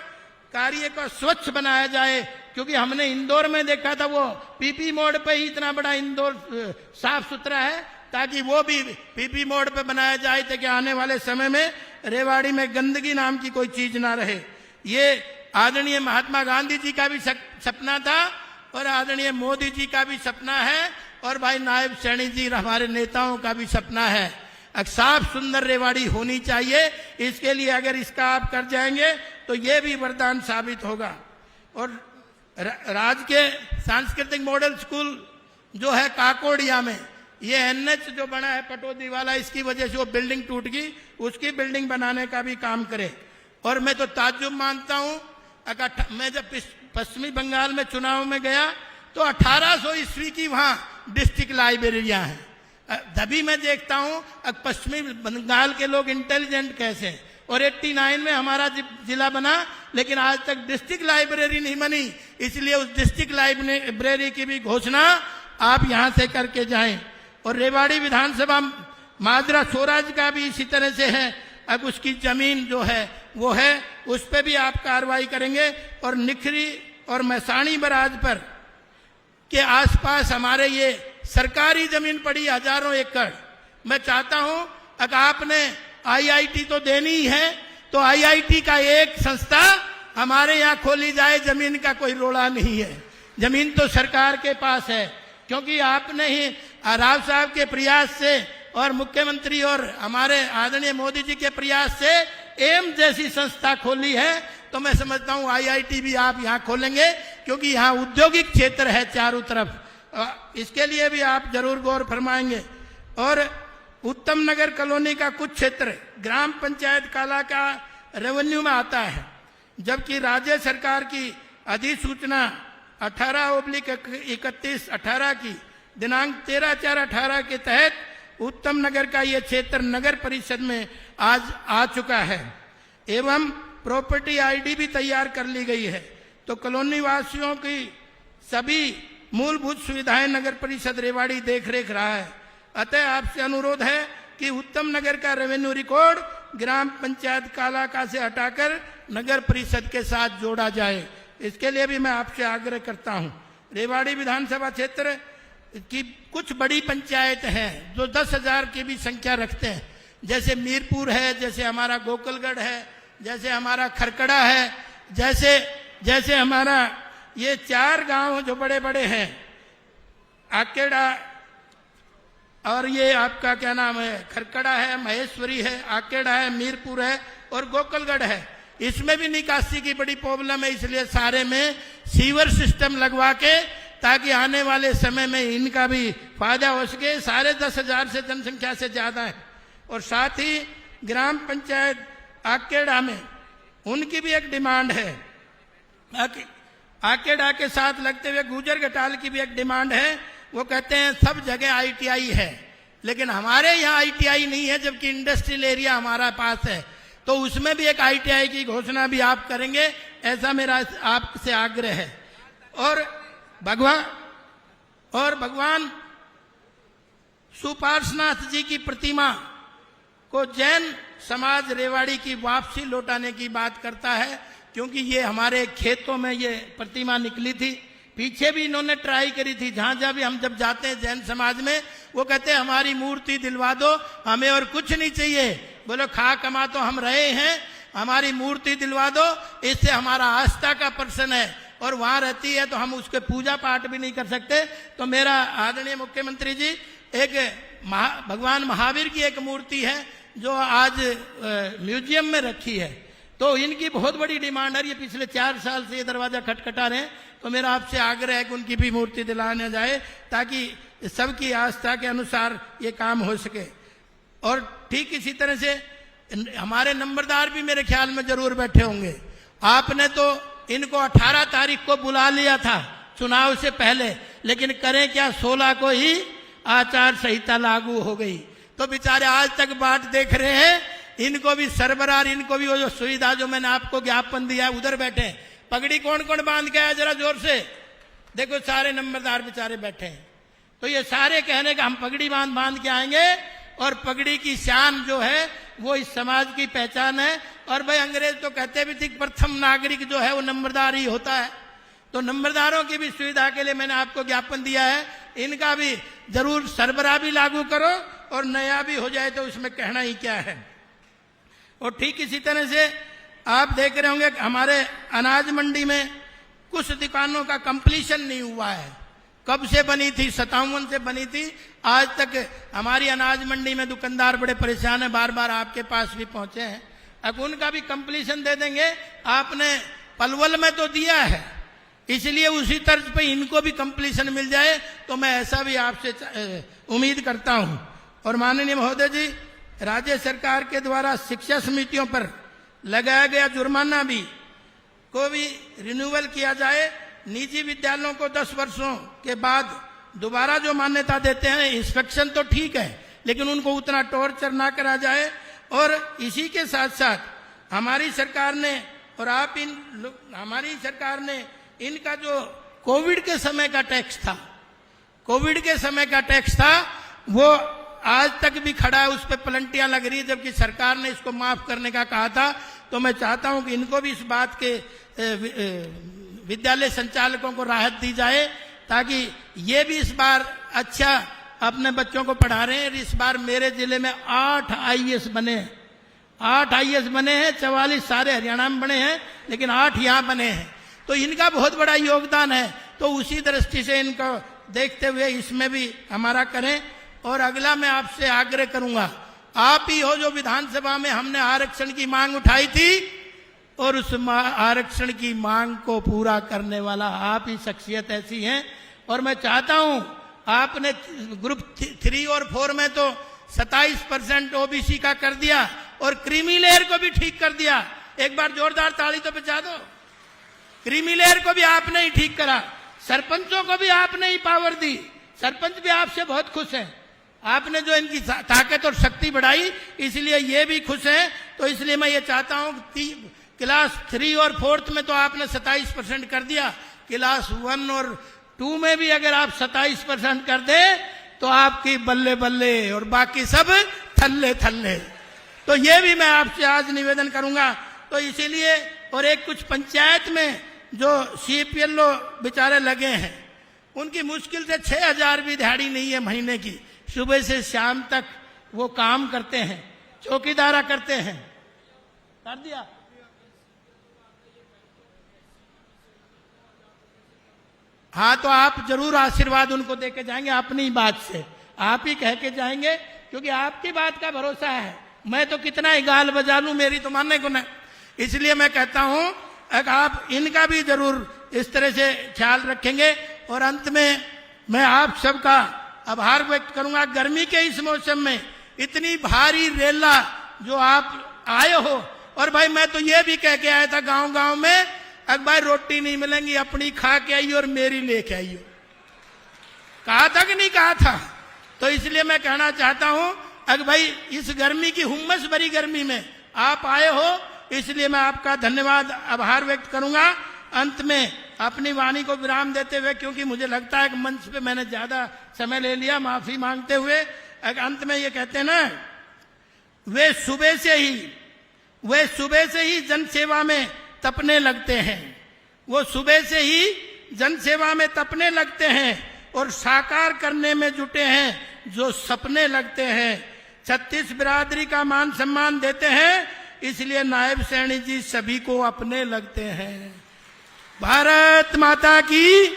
कार्य को स्वच्छ बनाया जाए, क्योंकि हमने इंदौर में देखा था वो पीपी मोड पे ही इतना बड़ा इंदौर साफ सुथरा है, ताकि वो भी पीपी मोड पे बनाया जाए ताकि आने वाले समय में रेवाड़ी में गंदगी नाम की कोई चीज ना रहे। ये आदरणीय महात्मा गांधी जी का भी सपना था और आदरणीय मोदी जी का भी सपना है और भाई नायब सैनी जी हमारे नेताओं का भी सपना है। साफ सुंदर रेवाड़ी होनी चाहिए। इसके लिए अगर इसका आप कर जाएंगे तो ये भी वरदान साबित होगा। और राज्य के सांस्कृतिक मॉडल स्कूल जो है काकोड़िया में, ये एनएच जो बना है पटौदी वाला, इसकी वजह से वो बिल्डिंग टूट गई, उसकी बिल्डिंग बनाने का भी काम करे। और मैं तो ताज्जुब मानता हूं, मैं जब पश्चिमी बंगाल में चुनाव में गया तो 1800 ईस्वी की वहां डिस्ट्रिक्ट लाइब्रेरियां हैं। तभी मैं देखता हूं अब पश्चिमी बंगाल के लोग इंटेलिजेंट कैसे हैं। और 89 में हमारा जिला बना, लेकिन आज तक डिस्ट्रिक्ट लाइब्रेरी नहीं बनी, इसलिए उस डिस्ट्रिक्ट लाइब्रेरी की भी घोषणा आप यहां से करके जाएं। और रेवाड़ी विधानसभा माजरा स्वराज का भी इसी तरह से है, अब उसकी जमीन जो है वो है, उस पर भी आप कार्रवाई करेंगे। और निखरी और मैसाणी बराज पर के आसपास हमारे ये सरकारी जमीन पड़ी हजारों एकड़। मैं चाहता हूं अगर आपने आईआईटी तो देनी ही है, तो आईआईटी का एक संस्था हमारे यहाँ खोली जाए। जमीन का कोई रोड़ा नहीं है, जमीन तो सरकार के पास है, क्योंकि आपने ही राव साहब के प्रयास से और मुख्यमंत्री और हमारे आदरणीय मोदी जी के प्रयास से एम्स जैसी संस्था खोली है। तो मैं समझता हूं आईआईटी भी आप यहाँ खोलेंगे, क्योंकि यहाँ औद्योगिक क्षेत्र है चारों तरफ। इसके लिए भी आप जरूर गौर फरमाएंगे। और उत्तम नगर कॉलोनी का कुछ क्षेत्र ग्राम पंचायत काला का रेवेन्यू में आता है, जबकि राज्य सरकार की अधिसूचना 18/31/18 की दिनांक 13/4/18 के तहत उत्तम नगर का ये क्षेत्र नगर परिषद में आज आ चुका है एवं प्रॉपर्टी आईडी भी तैयार कर ली गई है। तो कॉलोनी वासियों की सभी मूलभूत सुविधाएं नगर परिषद रेवाड़ी देखरेख रहा है। अतः आपसे अनुरोध है कि उत्तम नगर का रेवेन्यू रिकॉर्ड ग्राम पंचायत कालाका से हटाकर नगर परिषद के साथ जोड़ा जाए। इसके लिए भी मैं आपसे आग्रह करता हूं। रेवाड़ी विधानसभा क्षेत्र की कुछ बड़ी पंचायत हैं जो 10,000 की भी संख्या रखते हैं, जैसे मीरपुर है, जैसे हमारा गोकुलगढ़ है, जैसे हमारा खरकड़ा है, जैसे हमारा ये 4 गांव जो बड़े बड़े हैं, आकेड़ा और ये आपका क्या नाम है, खरकड़ा है, महेश्वरी है, आकेड़ा है, मीरपुर है और गोकुलगढ़ है। इसमें भी निकासी की बड़ी प्रॉब्लम है, इसलिए सारे में सीवर सिस्टम लगवा के ताकि आने वाले समय में इनका भी फायदा हो सके। 10,500 से जनसंख्या से ज्यादा है। और साथ ही ग्राम पंचायत आकेड़ा में उनकी भी एक डिमांड है। आकेड़ा के साथ लगते हुए गुजर घटाल की भी एक डिमांड है। वो कहते हैं सब जगह ITI है, लेकिन हमारे यहाँ ITI नहीं है, जबकि इंडस्ट्रियल एरिया हमारा पास है। तो उसमें भी एक ITI की घोषणा भी आप करेंगे, ऐसा मेरा आपसे आग्रह है। और भगवान सुपार्श्वनाथ जी की प्रतिमा को जैन समाज रेवाड़ी की वापसी लौटाने की बात करता है, क्योंकि ये हमारे खेतों में ये प्रतिमा निकली थी। पीछे भी इन्होंने ट्राई करी थी। जहां जहां भी हम जब जाते हैं जैन समाज में, वो कहते हैं हमारी मूर्ति दिलवा दो, हमें और कुछ नहीं चाहिए। बोलो खा कमा तो हम रहे हैं, हमारी मूर्ति दिलवा दो, इससे हमारा आस्था का प्रश्न है। और वहां रहती है तो हम उसके पूजा पाठ भी नहीं कर सकते। तो मेरा आदरणीय मुख्यमंत्री जी, एक भगवान महावीर की एक मूर्ति है जो आज म्यूजियम में रखी है। तो इनकी बहुत बड़ी डिमांड है। ये पिछले 4 साल से ये दरवाजा खटखटा रहे हैं। तो मेरा आपसे आग्रह है कि उनकी भी मूर्ति दिलाने जाए, ताकि सबकी आस्था के अनुसार ये काम हो सके। और ठीक इसी तरह से हमारे नंबरदार भी मेरे ख्याल में जरूर बैठे होंगे। आपने तो इनको 18 तारीख को बुला लिया था चुनाव से पहले, लेकिन करें क्या, 16 को ही आचार संहिता लागू हो गई। तो बेचारे आज तक बात देख रहे हैं। इनको भी सरबराह, इनको भी वो जो सुविधा जो मैंने आपको ज्ञापन दिया उधर बैठे। पगड़ी कौन कौन बांध के आया, जरा जोर से देखो। सारे नंबरदार बेचारे बैठे हैं। तो ये सारे कहने का हम पगड़ी बांध के आएंगे। और पगड़ी की शान जो है वो इस समाज की पहचान है। और भाई अंग्रेज तो कहते भी थे प्रथम नागरिक जो है वो नंबरदार ही होता है। तो नंबरदारों की भी सुविधा के लिए मैंने आपको ज्ञापन दिया है। इनका भी जरूर सरबराह भी लागू करो, और नया भी हो जाए तो उसमें कहना ही क्या है। और ठीक इसी तरह से आप देख रहे होंगे कि हमारे अनाज मंडी में कुछ दुकानों का कंप्लीशन नहीं हुआ है। कब से बनी थी, 57 से बनी थी। आज तक हमारी अनाज मंडी में दुकानदार बड़े परेशान है, बार बार आपके पास भी पहुंचे हैं। अब उनका भी कंप्लीशन दे देंगे। आपने पलवल में तो दिया है, इसलिए उसी तर्ज पे इनको भी कंप्लीशन मिल जाए, तो मैं ऐसा भी आपसे उम्मीद करता हूं। और माननीय महोदय जी, राज्य सरकार के द्वारा शिक्षा समितियों पर लगाया गया जुर्माना भी को भी रिन्यूअल किया जाए। निजी विद्यालयों को 10 वर्षों के बाद दोबारा जो मान्यता देते हैं, इंस्पेक्शन तो ठीक है, लेकिन उनको उतना टॉर्चर ना करा जाए। और इसी के साथ साथ हमारी सरकार ने हमारी सरकार ने इनका जो कोविड के समय का टैक्स था, वो आज तक भी खड़ा है, उस पर पलंटियां लग रही है, जबकि सरकार ने इसको माफ करने का कहा था। तो मैं चाहता हूं कि इनको भी इस बात के विद्यालय संचालकों को राहत दी जाए, ताकि ये भी इस बार अच्छा अपने बच्चों को पढ़ा रहे हैं। इस बार मेरे जिले में 8 IAS बने हैं। 8 IAS बने हैं, 44 सारे हरियाणा में बने हैं, लेकिन 8 यहाँ बने हैं। तो इनका बहुत बड़ा योगदान है। तो उसी दृष्टि से इनको देखते हुए इसमें भी हमारा करें। और अगला मैं आपसे आग्रह करूंगा, आप ही हो जो विधानसभा में हमने आरक्षण की मांग उठाई थी, और उस आरक्षण की मांग को पूरा करने वाला आप ही शख्सियत ऐसी हैं। और मैं चाहता हूं, आपने ग्रुप 3 और 4 में तो 27% OBC का कर दिया, और क्रीमी लेयर को भी ठीक कर दिया। एक बार जोरदार ताली तो बजा दो। क्रीमी लेयर को भी आपने ही ठीक करा। सरपंचों को भी आपने ही पावर दी। सरपंच भी आपसे बहुत खुश हैं। आपने जो इनकी ताकत और शक्ति बढ़ाई, इसलिए ये भी खुश हैं। तो इसलिए मैं ये चाहता हूं कि क्लास 3 और 4 में तो आपने 27% कर दिया, क्लास 1 और 2 में भी अगर आप 27% कर दे तो आपकी बल्ले बल्ले, और बाकी सब थल्ले थल्ले। तो ये भी मैं आपसे आज निवेदन करूंगा। तो इसीलिए, और एक कुछ पंचायत में जो CPLO बेचारे लगे हैं, उनकी मुश्किल से 6,000 भी दिहाड़ी नहीं है महीने की। सुबह से शाम तक वो काम करते हैं, चौकीदारा करते हैं। कर दिया। हाँ, तो आप जरूर आशीर्वाद उनको देके जाएंगे, अपनी बात से आप ही कह के जाएंगे, क्योंकि आपकी बात का भरोसा है। मैं तो कितना ही गाल बजा लूं, मेरी तो मानने को नहीं। इसलिए मैं कहता हूं, आप इनका भी जरूर इस तरह से ख्याल रखेंगे। और अंत में मैं आप सबका आभार व्यक्त करूंगा। गर्मी के इस मौसम में इतनी भारी रेला जो आप आए हो, और भाई मैं तो ये भी कह के आया था गांव गांव में, अगर भाई रोटी नहीं मिलेंगी अपनी खा के आइयो और मेरी लेके आइयो, कहा था कि नहीं कहा था? तो इसलिए मैं कहना चाहता हूं, अगर भाई इस गर्मी की हुम्मस भरी गर्मी में आप आए हो, इसलिए मैं आपका धन्यवाद आभार व्यक्त करूंगा। अंत में अपनी वाणी को विराम देते हुए, क्योंकि मुझे लगता है कि मंच पे मैंने ज्यादा समय ले लिया, माफी मांगते हुए अंत में ये कहते हैं ना, वे सुबह से ही जनसेवा में तपने लगते हैं, वो सुबह से ही जनसेवा में तपने लगते हैं और साकार करने में जुटे हैं जो सपने लगते हैं। 36 बिरादरी का मान सम्मान देते हैं, इसलिए नायब सैनी जी सभी को अपने लगते हैं। भारत माता की,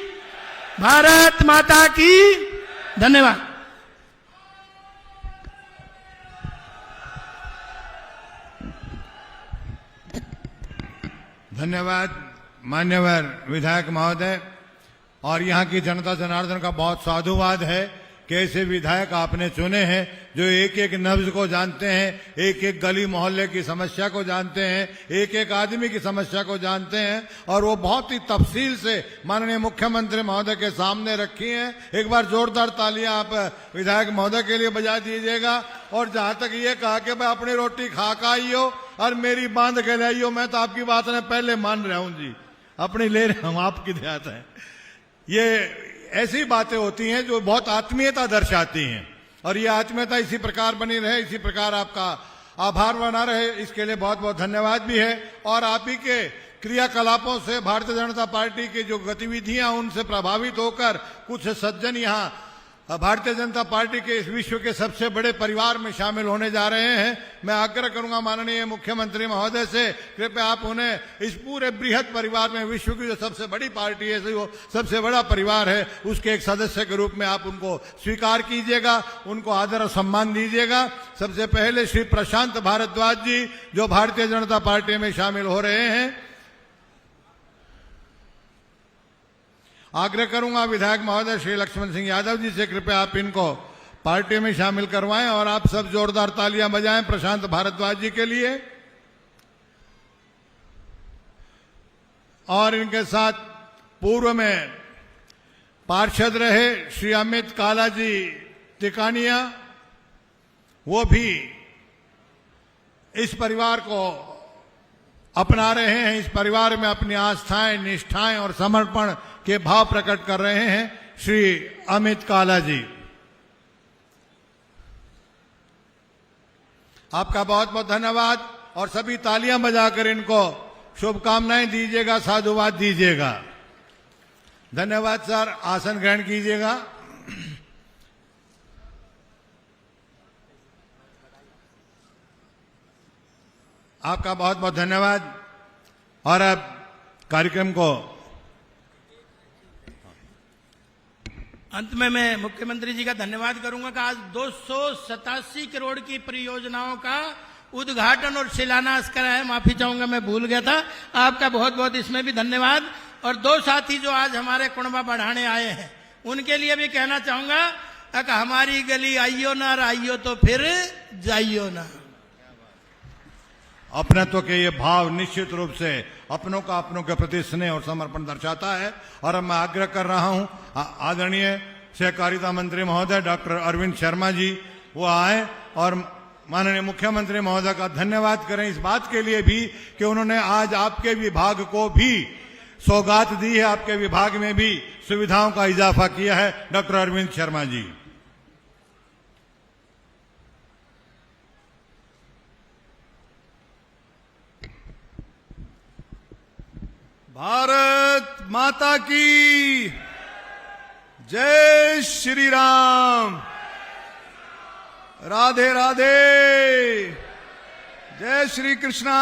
भारत माता की। धन्यवाद। धन्यवाद मान्यवर विधायक महोदय। और यहाँ की जनता जनार्दन का बहुत साधुवाद है कि ऐसे विधायक आपने चुने हैं जो एक एक नब्ज को जानते हैं, एक एक गली मोहल्ले की समस्या को जानते हैं, एक एक आदमी की समस्या को जानते हैं, और वो बहुत ही तफसील से माननीय मुख्यमंत्री महोदय के सामने रखी हैं। एक बार जोरदार तालियां आप विधायक महोदय के लिए बजा दीजिएगा। और जहां तक ये कहा कि मैं अपनी रोटी खा का आइयो और मेरी बांध के लाइयो, मैं तो आपकी बात ने पहले मान रहा हूं जी, अपनी ले रहा हूं, आपकी ध्यान है। ये ऐसी बातें होती हैं जो बहुत आत्मीयता दर्शाती हैं, और ये आत्मीयता इसी प्रकार बनी रहे, इसी प्रकार आपका आभार बना रहे, इसके लिए बहुत बहुत धन्यवाद भी है। और आप ही के क्रियाकलापों से भारतीय जनता पार्टी की जो गतिविधियां, उनसे प्रभावित होकर कुछ सज्जन यहाँ भारतीय जनता पार्टी के इस विश्व के सबसे बड़े परिवार में शामिल होने जा रहे हैं। मैं आग्रह करूंगा माननीय मुख्यमंत्री महोदय से, कृपया आप उन्हें इस पूरे बृहद परिवार में, विश्व की जो सबसे बड़ी पार्टी है, जो सबसे बड़ा परिवार है, उसके एक सदस्य के रूप में आप उनको स्वीकार कीजिएगा, उनको आदर और सम्मान दीजिएगा। सबसे पहले श्री प्रशांत भारद्वाज जी जो भारतीय जनता पार्टी में शामिल हो रहे हैं, आग्रह करूंगा विधायक महोदय श्री लक्ष्मण सिंह यादव जी से, कृपया आप इनको पार्टी में शामिल करवाएं। और आप सब जोरदार तालियां बजाएं प्रशांत भारद्वाज जी के लिए। और इनके साथ पूर्व में पार्षद रहे श्री अमित काला जी टिकानिया, वो भी इस परिवार को अपना रहे हैं, इस परिवार में अपनी आस्थाएं, निष्ठाएं और समर्पण के भाव प्रकट कर रहे हैं श्री अमित काला जी। आपका बहुत बहुत धन्यवाद, और सभी तालियां बजाकर इनको शुभकामनाएं दीजिएगा, साधुवाद दीजिएगा। धन्यवाद सर, आसन ग्रहण कीजिएगा। आपका बहुत बहुत धन्यवाद। और अब कार्यक्रम को अंत में मैं मुख्यमंत्री जी का धन्यवाद करूंगा कि आज 287 करोड़ की परियोजनाओं का उद्घाटन और शिलान्यास करा है। माफी चाहूंगा, मैं भूल गया था। आपका बहुत बहुत इसमें भी धन्यवाद। और दो साथी जो आज हमारे कुणबा बढ़ाने आए हैं, उनके लिए भी कहना चाहूंगा कि हमारी गली आइयो ना, आइयो तो फिर जाइयो ना। अपनत्व के ये भाव निश्चित रूप से अपनों का अपनों के प्रति स्नेह और समर्पण दर्शाता है। और अब मैं आग्रह कर रहा हूं आदरणीय सहकारिता मंत्री महोदय डॉक्टर अरविंद शर्मा जी वो आए और माननीय मुख्यमंत्री महोदय का धन्यवाद करें इस बात के लिए भी कि उन्होंने आज आपके विभाग को भी सौगात दी है, आपके विभाग में भी सुविधाओं का इजाफा किया है। डॉक्टर अरविंद शर्मा जी। भारत माता की जय श्री राम। राधे राधे। जय श्री कृष्णा।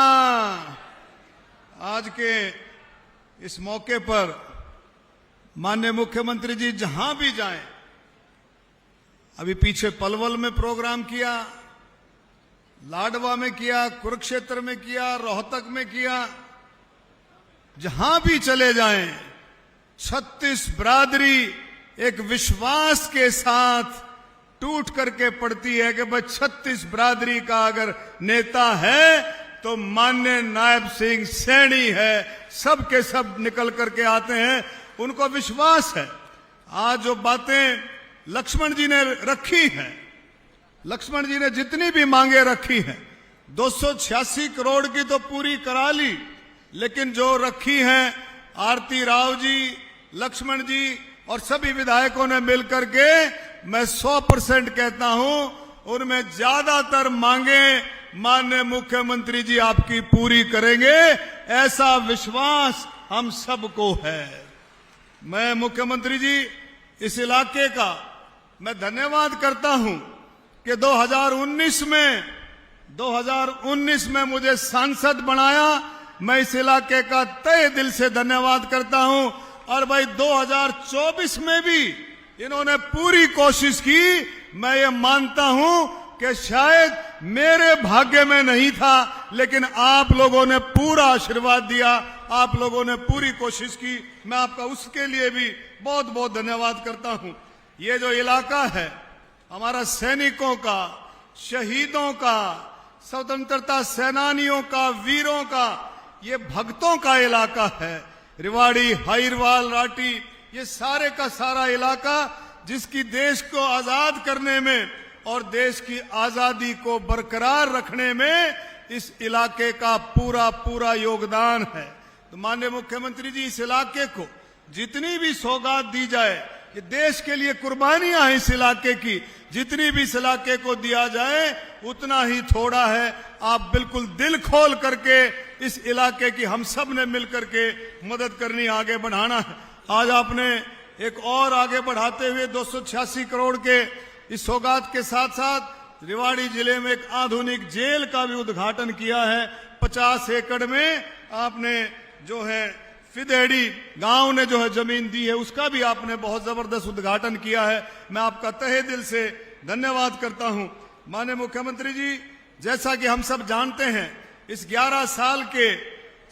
आज के इस मौके पर माननीय मुख्यमंत्री जी जहां भी जाएं, अभी पीछे पलवल में प्रोग्राम किया, लाडवा में किया, कुरुक्षेत्र में किया, रोहतक में किया, जहां भी चले जाएं 36 बिरादरी एक विश्वास के साथ टूट करके पड़ती है कि भाई 36 बिरादरी का अगर नेता है तो माननीय नायब सिंह सैनी है। सब के सब निकल करके आते हैं, उनको विश्वास है। आज जो बातें लक्ष्मण जी ने रखी हैं, लक्ष्मण जी ने जितनी भी मांगे रखी हैं, 286 करोड़ की तो पूरी करा ली, लेकिन जो रखी हैं आरती राव जी, लक्ष्मण जी और सभी विधायकों ने मिलकर के, मैं 100% कहता हूं उनमें ज्यादातर मांगे माननीय मुख्यमंत्री जी आपकी पूरी करेंगे, ऐसा विश्वास हम सबको है। मैं मुख्यमंत्री जी इस इलाके का मैं धन्यवाद करता हूं कि 2019 में मुझे सांसद बनाया। मैं इस इलाके का तहे दिल से धन्यवाद करता हूं। और भाई 2024 में भी इन्होंने पूरी कोशिश की। मैं ये मानता हूं कि शायद मेरे भाग्य में नहीं था, लेकिन आप लोगों ने पूरा आशीर्वाद दिया, आप लोगों ने पूरी कोशिश की। मैं आपका उसके लिए भी बहुत बहुत धन्यवाद करता हूं। ये जो इलाका है हमारा सैनिकों का, शहीदों का, स्वतंत्रता सेनानियों का, वीरों का, ये भक्तों का इलाका है। रिवाड़ी, हाइरवाल, राटी, ये सारे का सारा इलाका जिसकी देश को आजाद करने में और देश की आजादी को बरकरार रखने में इस इलाके का पूरा पूरा योगदान है। तो माननीय मुख्यमंत्री जी, इस इलाके को जितनी भी सौगात दी जाए, ये देश के लिए कुर्बानियां हैं इस इलाके की, जितनी भी इस इलाके को दिया जाए उतना ही थोड़ा है। आप बिल्कुल दिल खोल करके इस इलाके की हम सब ने मिलकर के मदद करनी, आगे बढ़ाना है। आज आपने एक और आगे बढ़ाते हुए 286 करोड़ के इस सौगात के साथ साथ रिवाड़ी जिले में एक आधुनिक जेल का भी उद्घाटन किया है। 50 एकड़ में आपने जो है फिदेड़ी गांव ने जो है जमीन दी है, उसका भी आपने बहुत जबरदस्त उद्घाटन किया है। मैं आपका तहे दिल से धन्यवाद करता हूं। माननीय मुख्यमंत्री जी, जैसा कि हम सब जानते हैं, इस 11 साल के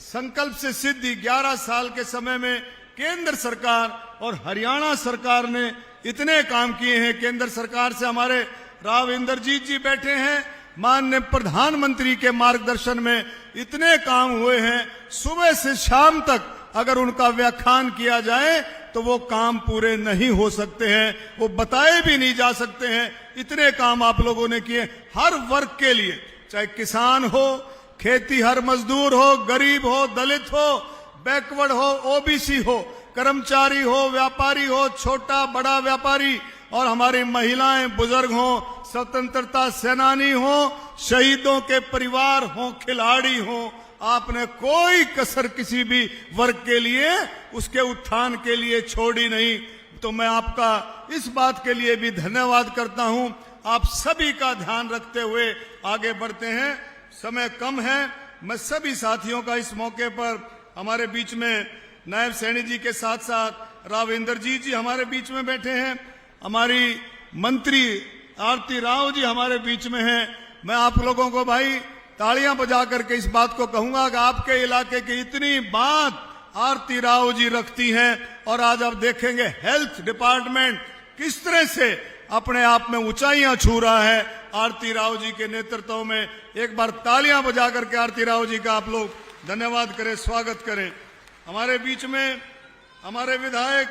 संकल्प से सिद्धि 11 साल के समय में केंद्र सरकार और हरियाणा सरकार ने इतने काम किए हैं। केंद्र सरकार से हमारे राव इंद्रजीत जी बैठे हैं, माननीय प्रधानमंत्री के मार्गदर्शन में इतने काम हुए हैं। सुबह से शाम तक अगर उनका व्याख्यान किया जाए तो वो काम पूरे नहीं हो सकते हैं, वो बताए भी नहीं जा सकते हैं। इतने काम आप लोगों ने किए हर वर्ग के लिए, चाहे किसान हो, खेती हर मजदूर हो, गरीब हो, दलित हो, बैकवर्ड हो, ओबीसी हो, कर्मचारी हो, व्यापारी हो, छोटा बड़ा व्यापारी, और हमारी महिलाएं, बुजुर्ग हो, स्वतंत्रता सेनानी हो, शहीदों के परिवार हो, खिलाड़ी हो, आपने कोई कसर किसी भी वर्ग के लिए, उसके उत्थान के लिए छोड़ी नहीं। तो मैं आपका इस बात के लिए भी धन्यवाद करता हूं। आप सभी का ध्यान रखते हुए आगे बढ़ते हैं। समय कम है, मैं सभी साथियों का इस मौके पर, हमारे बीच में नायब सैनी जी के साथ साथ राव इंद्रजीत जी हमारे बीच में बैठे हैं, हमारी मंत्री आरती राव जी हमारे बीच में हैं। मैं आप लोगों को भाई तालियां बजा करके इस बात को कहूंगा कि आपके इलाके की इतनी बात आरती राव जी रखती हैं। और आज आप देखेंगे हेल्थ डिपार्टमेंट किस तरह से अपने आप में ऊंचाइयां छू रहा है आरती राव जी के नेतृत्व में। एक बार तालियां बजा करके आरती राव जी का आप लोग धन्यवाद करें, स्वागत करें। हमारे बीच में हमारे विधायक,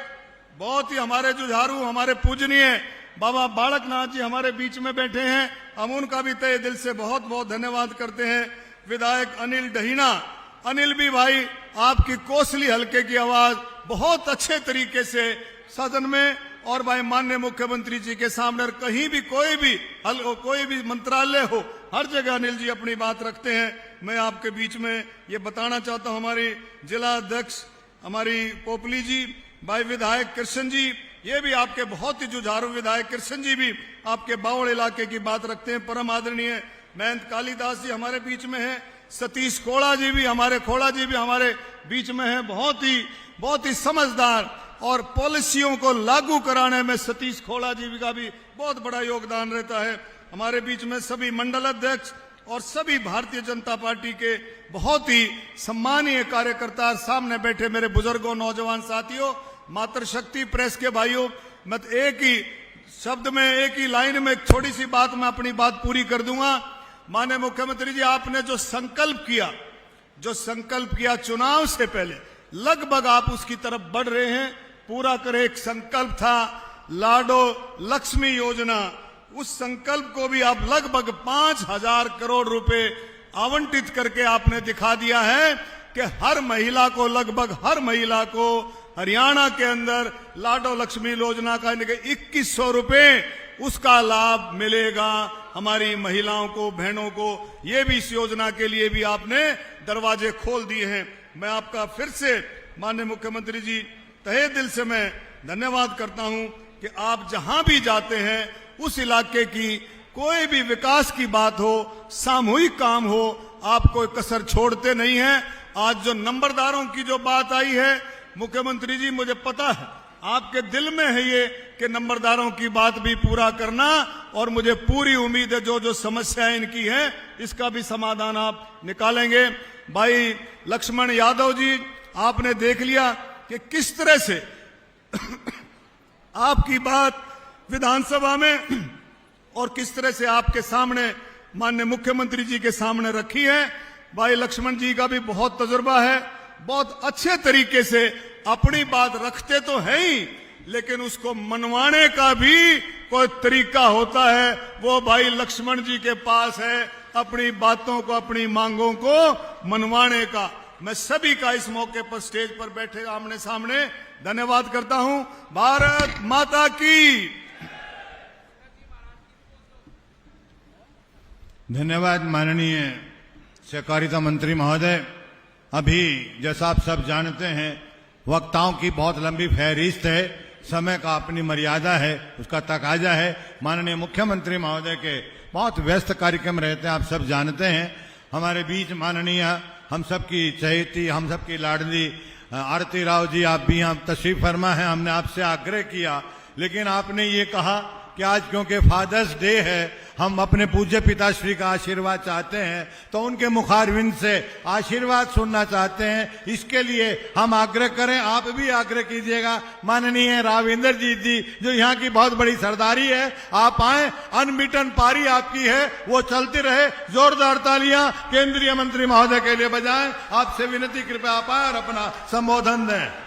बहुत ही हमारे जुझारू, हमारे पूजनीय बाबा बालकनाथ जी हमारे बीच में बैठे हैं। हम उनका भी तहे दिल से बहुत बहुत धन्यवाद करते हैं। विधायक अनिल डहीना, अनिल भी भाई आपकी कोसली हल्के की आवाज बहुत अच्छे तरीके से सदन में और भाई माननीय मुख्यमंत्री जी के सामने कहीं भी कोई भी मंत्रालय हो, हर जगह अनिल जी अपनी बात रखते हैं। मैं आपके बीच में ये बताना चाहता हूं, हमारी जिला अध्यक्ष हमारी पोपली जी, भाई विधायक कृष्ण जी, ये भी आपके बहुत ही जुझारू विधायक कृष्ण जी भी आपके बावड़ इलाके की बात रखते हैं। परम आदरणीय महंत कालीदास जी हमारे बीच में हैं, सतीश खोड़ा जी भी हमारे बीच में हैं। बहुत ही समझदार और पॉलिसियों को लागू कराने में सतीश खोड़ा जी का भी बहुत बड़ा योगदान रहता है। हमारे बीच में सभी मंडल अध्यक्ष और सभी भारतीय जनता पार्टी के बहुत ही सम्मानीय कार्यकर्ता, सामने बैठे मेरे बुजुर्गों, नौजवान साथियों, मातृशक्ति प्रेस के भाइयों, मैं तो एक ही शब्द में, एक ही लाइन में एक छोटी सी बात मैं अपनी बात पूरी कर दूंगा। माननीय मुख्यमंत्री जी, आपने जो संकल्प किया चुनाव से पहले, लगभग आप उसकी तरफ बढ़ रहे हैं, पूरा करें। एक संकल्प था लाडो लक्ष्मी योजना, उस संकल्प को भी आप लगभग 5,000 करोड़ रुपए आवंटित करके आपने दिखा दिया है कि हर महिला को, लगभग हर महिला को हरियाणा के अंदर लाडो लक्ष्मी योजना का 2100 रुपए उसका लाभ मिलेगा हमारी महिलाओं को, बहनों को। ये भी इस योजना के लिए भी आपने दरवाजे खोल दिए हैं। मैं आपका फिर से माननीय मुख्यमंत्री जी तहे दिल से मैं धन्यवाद करता हूं कि आप जहां भी जाते हैं उस इलाके की कोई भी विकास की बात हो, सामूहिक काम हो, आप कोई कसर छोड़ते नहीं हैं। आज जो नंबरदारों की जो बात आई है मुख्यमंत्री जी, मुझे पता है आपके दिल में है ये कि नंबरदारों की बात भी पूरा करना, और मुझे पूरी उम्मीद है जो जो समस्याएं इनकी हैं इसका भी समाधान आप निकालेंगे। भाई लक्ष्मण यादव जी, आपने देख लिया कि किस तरह से आपकी बात विधानसभा में और किस तरह से आपके सामने माननीय मुख्यमंत्री जी के सामने रखी है। भाई लक्ष्मण जी का भी बहुत तजुर्बा है, बहुत अच्छे तरीके से अपनी बात रखते तो है ही, लेकिन उसको मनवाने का भी कोई तरीका होता है, वो भाई लक्ष्मण जी के पास है, अपनी बातों को, अपनी मांगों को मनवाने का। मैं सभी का इस मौके पर स्टेज पर बैठे आमने सामने धन्यवाद करता हूं। भारत माता की धन्यवाद माननीय सहकारिता मंत्री महोदय। अभी जैसा आप सब जानते हैं, वक्ताओं की बहुत लंबी फहरिस्त है, समय का अपनी मर्यादा है, उसका तकाजा है। माननीय मुख्यमंत्री महोदय के बहुत व्यस्त कार्यक्रम रहते हैं, आप सब जानते हैं। हमारे बीच माननीय हम सबकी चहेती, हम सबकी लाडली आरती राव जी, आप भी यहाँ तशरीफ फरमा है। हमने आपसे आग्रह किया, लेकिन आपने ये कहा कि आज क्योंकि फादर्स डे है, हम अपने पूज्य पिताश्री का आशीर्वाद चाहते हैं, तो उनके मुखारविंद से आशीर्वाद सुनना चाहते हैं। इसके लिए हम आग्रह करें, आप भी आग्रह कीजिएगा। माननीय राविंदर जी जो यहाँ की बहुत बड़ी सरदारी है, आप आए, अनबिटन पारी आपकी है, वो चलती रहे। जोरदार तालियां केंद्रीय मंत्री महोदय के लिए बजाएं। आपसे विनती, कृपया आप आए और अपना संबोधन दें।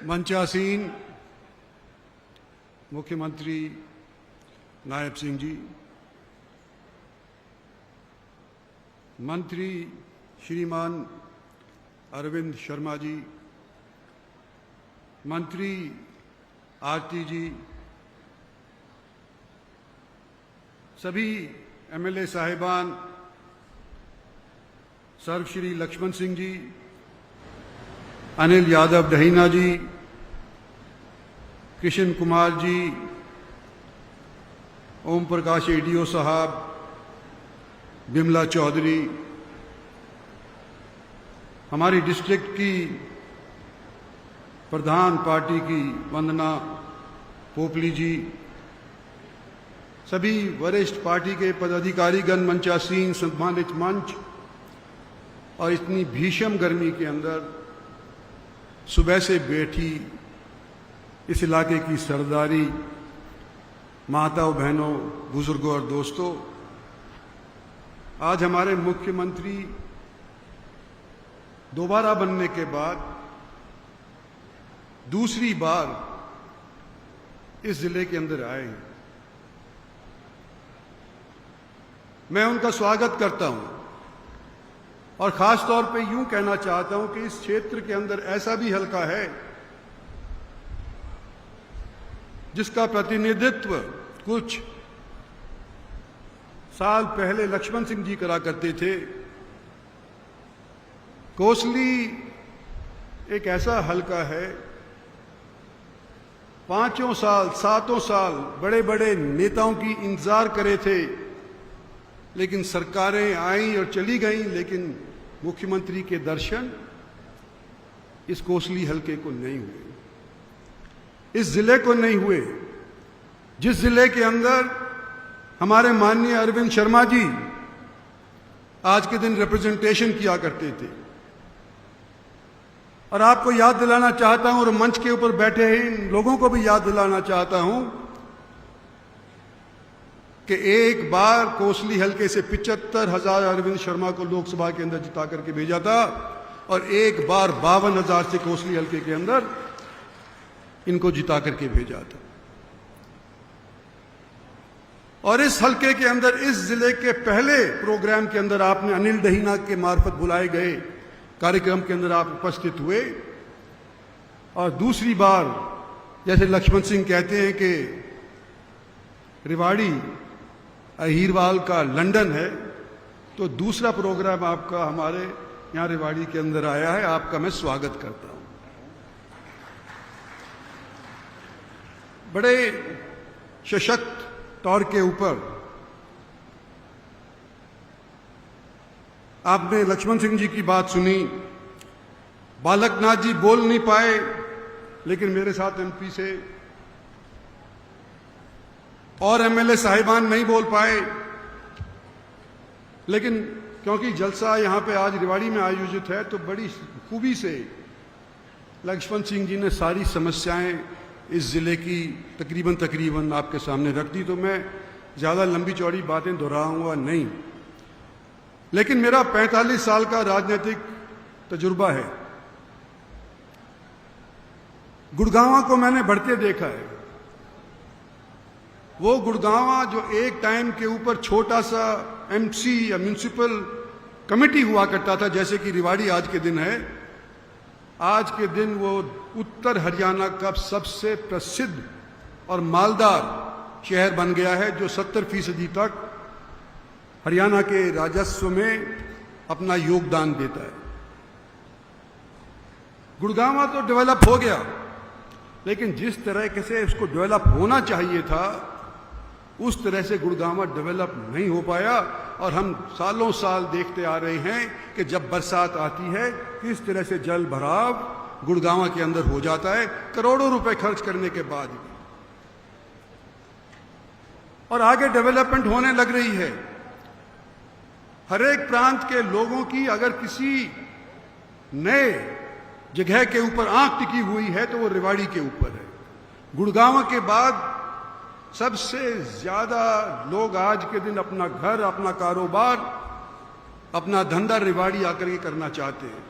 मंचासीन मुख्यमंत्री नायब सिंह जी, मंत्री श्रीमान अरविंद शर्मा जी, मंत्री आरती जी, सभी एमएलए साहिबान, सर्वश्री लक्ष्मण सिंह जी, अनिल यादव डहीना जी, कृष्ण कुमार जी, ओम प्रकाश एडीओ साहब, बिमला चौधरी, हमारी डिस्ट्रिक्ट की प्रधान पार्टी की वंदना पोपली जी, सभी वरिष्ठ पार्टी के पदाधिकारीगण, मंचासीन सम्मानित मंच, और इतनी भीषण गर्मी के अंदर सुबह से बैठी इस इलाके की सरदारी, माताओं, बहनों, बुजुर्गों और दोस्तों, आज हमारे मुख्यमंत्री दोबारा बनने के बाद दूसरी बार इस जिले के अंदर आए हैं। मैं उनका स्वागत करता हूं और खास तौर पे यूं कहना चाहता हूं कि इस क्षेत्र के अंदर ऐसा भी हलका है जिसका प्रतिनिधित्व कुछ साल पहले लक्ष्मण सिंह जी करा करते थे। कोसली एक ऐसा हलका है, 5 साल 7 साल बड़े बड़े नेताओं की इंतजार करे थे, लेकिन सरकारें आई और चली गईं, लेकिन मुख्यमंत्री के दर्शन इस कोसली हलके को नहीं हुए, इस जिले को नहीं हुए, जिस जिले के अंदर हमारे माननीय अरविंद शर्मा जी आज के दिन रिप्रेजेंटेशन किया करते थे। और आपको याद दिलाना चाहता हूं, और मंच के ऊपर बैठे इन लोगों को भी याद दिलाना चाहता हूं कि एक बार कोसली हलके से 75,000 अरविंद शर्मा को लोकसभा के अंदर जिता करके भेजा था, और एक बार 52,000 से कोसली हलके के अंदर इनको जिता करके भेजा था। और इस हलके के अंदर, इस जिले के पहले प्रोग्राम के अंदर आपने अनिल दहीना के मार्फत बुलाए गए कार्यक्रम के अंदर आप उपस्थित हुए, और दूसरी बार जैसे लक्ष्मण सिंह कहते हैं कि रेवाड़ी अहीरवाल का लंदन है, तो दूसरा प्रोग्राम आपका हमारे यहां रेवाड़ी के अंदर आया है। आपका मैं स्वागत करता हूं। बड़े सशक्त तौर के ऊपर आपने लक्ष्मण सिंह जी की बात सुनी। बालकनाथ जी बोल नहीं पाए, लेकिन मेरे साथ एमपी से और एमएलए साहिबान नहीं बोल पाए, लेकिन क्योंकि जलसा यहां पे आज रेवाड़ी में आयोजित है, तो बड़ी खूबी से लक्ष्मण सिंह जी ने सारी समस्याएं इस जिले की तकरीबन आपके सामने रख दी। तो मैं ज्यादा लंबी चौड़ी बातें दोहराऊंगा नहीं, लेकिन मेरा 45 साल का राजनीतिक तजुर्बा है। गुड़गांवा को मैंने बढ़ते देखा है। वो गुड़गांवा जो एक टाइम के ऊपर छोटा सा एमसी या म्यूनिसिपल कमेटी हुआ करता था, जैसे कि रेवाड़ी आज के दिन है, आज के दिन वो उत्तर हरियाणा का सबसे प्रसिद्ध और मालदार शहर बन गया है, जो 70% तक हरियाणा के राजस्व में अपना योगदान देता है। गुड़गांवा तो डेवलप हो गया, लेकिन जिस तरह से उसको डेवलप होना चाहिए था, उस तरह से गुड़गांवा डेवलप नहीं हो पाया। और हम सालों साल देखते आ रहे हैं कि जब बरसात आती है, किस तरह से जल भराव गुड़गांवा के अंदर हो जाता है, करोड़ों रुपए खर्च करने के बाद भी। और आगे डेवलपमेंट होने लग रही है। हर एक प्रांत के लोगों की अगर किसी नए जगह के ऊपर आंख टिकी हुई है, तो वो रेवाड़ी के ऊपर है। गुड़गांव के बाद सबसे ज्यादा लोग आज के दिन अपना घर, अपना कारोबार, अपना धंधा रेवाड़ी आकर के करना चाहते हैं।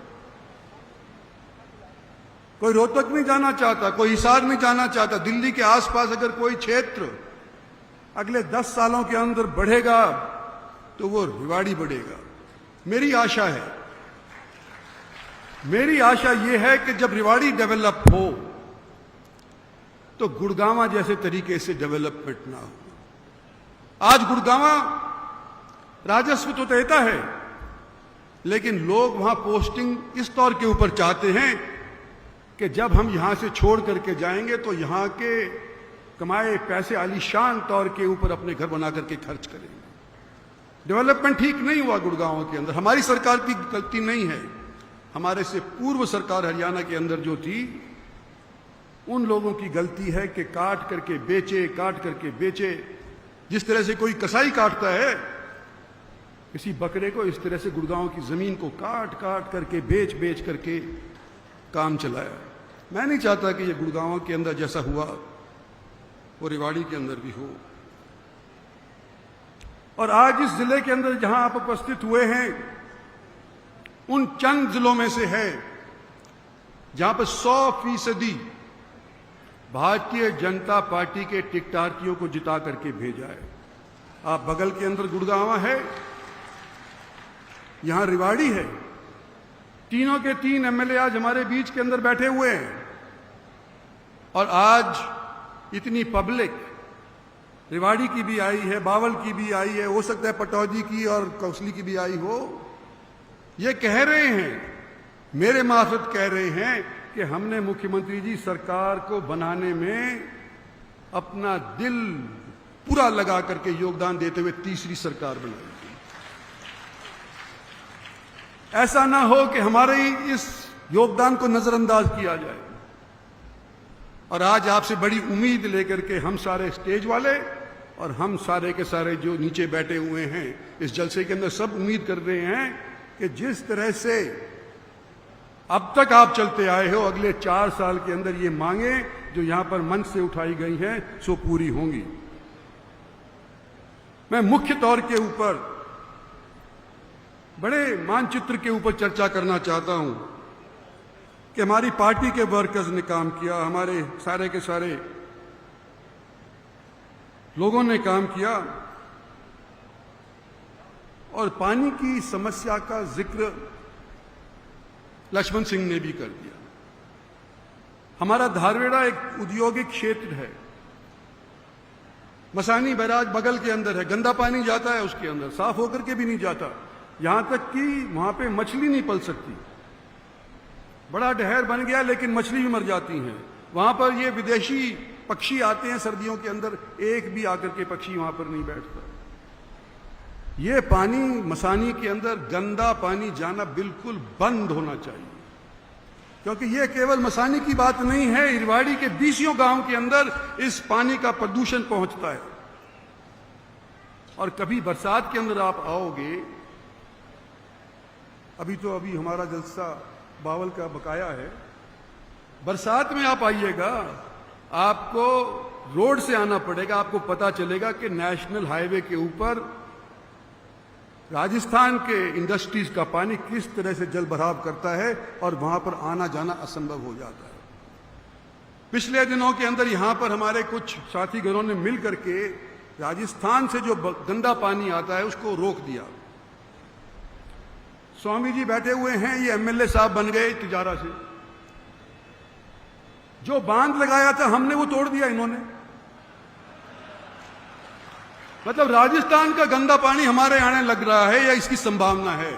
कोई रोहतक नहीं जाना चाहता, कोई हिसार नहीं जाना चाहता। दिल्ली के आसपास अगर कोई क्षेत्र अगले 10 सालों के अंदर बढ़ेगा, तो वो रेवाड़ी बढ़ेगा। मेरी आशा यह है कि जब रेवाड़ी डेवलप हो, तो गुड़गांवा जैसे तरीके से डेवलपमेंट ना हो। आज गुड़गांवा राजस्व तो देता है, लेकिन लोग वहां पोस्टिंग इस तौर के ऊपर चाहते हैं कि जब हम यहां से छोड़ करके जाएंगे, तो यहां के कमाए पैसे आलीशान तौर के ऊपर अपने घर बना करके खर्च करेंगे। डेवलपमेंट ठीक नहीं हुआ गुड़गांव के अंदर। हमारी सरकार की गलती नहीं है, हमारे से पूर्व सरकार हरियाणा के अंदर जो थी, उन लोगों की गलती है कि काट करके बेचे। जिस तरह से कोई कसाई काटता है किसी बकरे को, इस तरह से गुड़गांव की जमीन को काट करके बेच करके काम चलाया। मैं नहीं चाहता कि ये गुड़गांव के अंदर जैसा हुआ वो रेवाड़ी के अंदर भी हो। और आज इस जिले के अंदर जहां आप उपस्थित हुए हैं, उन चंद जिलों में से है जहां पर 100% भारतीय जनता पार्टी के टिकटार्थियों को जिता करके भेजा है। आप बगल के अंदर गुड़गांव है, यहां रेवाड़ी है। तीनों के तीन एमएलए आज हमारे बीच के अंदर बैठे हुए हैं। और आज इतनी पब्लिक रेवाड़ी की भी आई है, बावल की भी आई है, हो सकता है पटौदी की और कौसली की भी आई हो। ये कह रहे हैं मेरे मार्फत कह रहे हैं कि हमने मुख्यमंत्री जी सरकार को बनाने में अपना दिल पूरा लगा करके योगदान देते हुए तीसरी सरकार बनाई। ऐसा ना हो कि हमारे इस योगदान को नजरअंदाज किया जाए। और आज आपसे बड़ी उम्मीद लेकर के हम सारे स्टेज वाले और हम सारे के सारे जो नीचे बैठे हुए हैं इस जलसे के अंदर सब उम्मीद कर रहे हैं कि जिस तरह से अब तक आप चलते आए हो, अगले 4 साल के अंदर ये मांगे जो यहां पर मंच से उठाई गई हैं सो पूरी होंगी। मैं मुख्य तौर के ऊपर बड़े मानचित्र के ऊपर चर्चा करना चाहता हूं कि हमारी पार्टी के वर्कर्स ने काम किया, हमारे सारे के सारे लोगों ने काम किया और पानी की समस्या का जिक्र लक्ष्मण सिंह ने भी कर दिया। हमारा धारवेड़ा एक औद्योगिक क्षेत्र है, मसानी बैराज बगल के अंदर है, गंदा पानी जाता है उसके अंदर, साफ होकर के भी नहीं जाता, यहां तक कि वहां पे मछली नहीं पल सकती। बड़ा डहर बन गया लेकिन मछली भी मर जाती हैं। वहां पर ये विदेशी पक्षी आते हैं सर्दियों के अंदर, एक भी आकर के पक्षी वहां पर नहीं बैठता। ये पानी मसानी के अंदर गंदा पानी जाना बिल्कुल बंद होना चाहिए, क्योंकि ये केवल मसानी की बात नहीं है, इरवाड़ी के 20 गांव के अंदर इस पानी का प्रदूषण पहुंचता है। और कभी बरसात के अंदर आप आओगे, अभी हमारा जलसा बावल का बकाया है, बरसात में आप आइएगा, आपको रोड से आना पड़ेगा, आपको पता चलेगा कि नेशनल हाईवे के ऊपर राजस्थान के इंडस्ट्रीज का पानी किस तरह से जल भराव करता है और वहां पर आना जाना असंभव हो जाता है। पिछले दिनों के अंदर यहां पर हमारे कुछ साथी घरों ने मिल करके राजस्थान से जो गंदा पानी आता है उसको रोक दिया। स्वामी जी बैठे हुए हैं, ये एमएलए साहब बन गए तिजारा से। जो बांध लगाया था हमने वो तोड़ दिया इन्होंने। मतलब राजस्थान का गंदा पानी हमारे आने लग रहा है या इसकी संभावना है?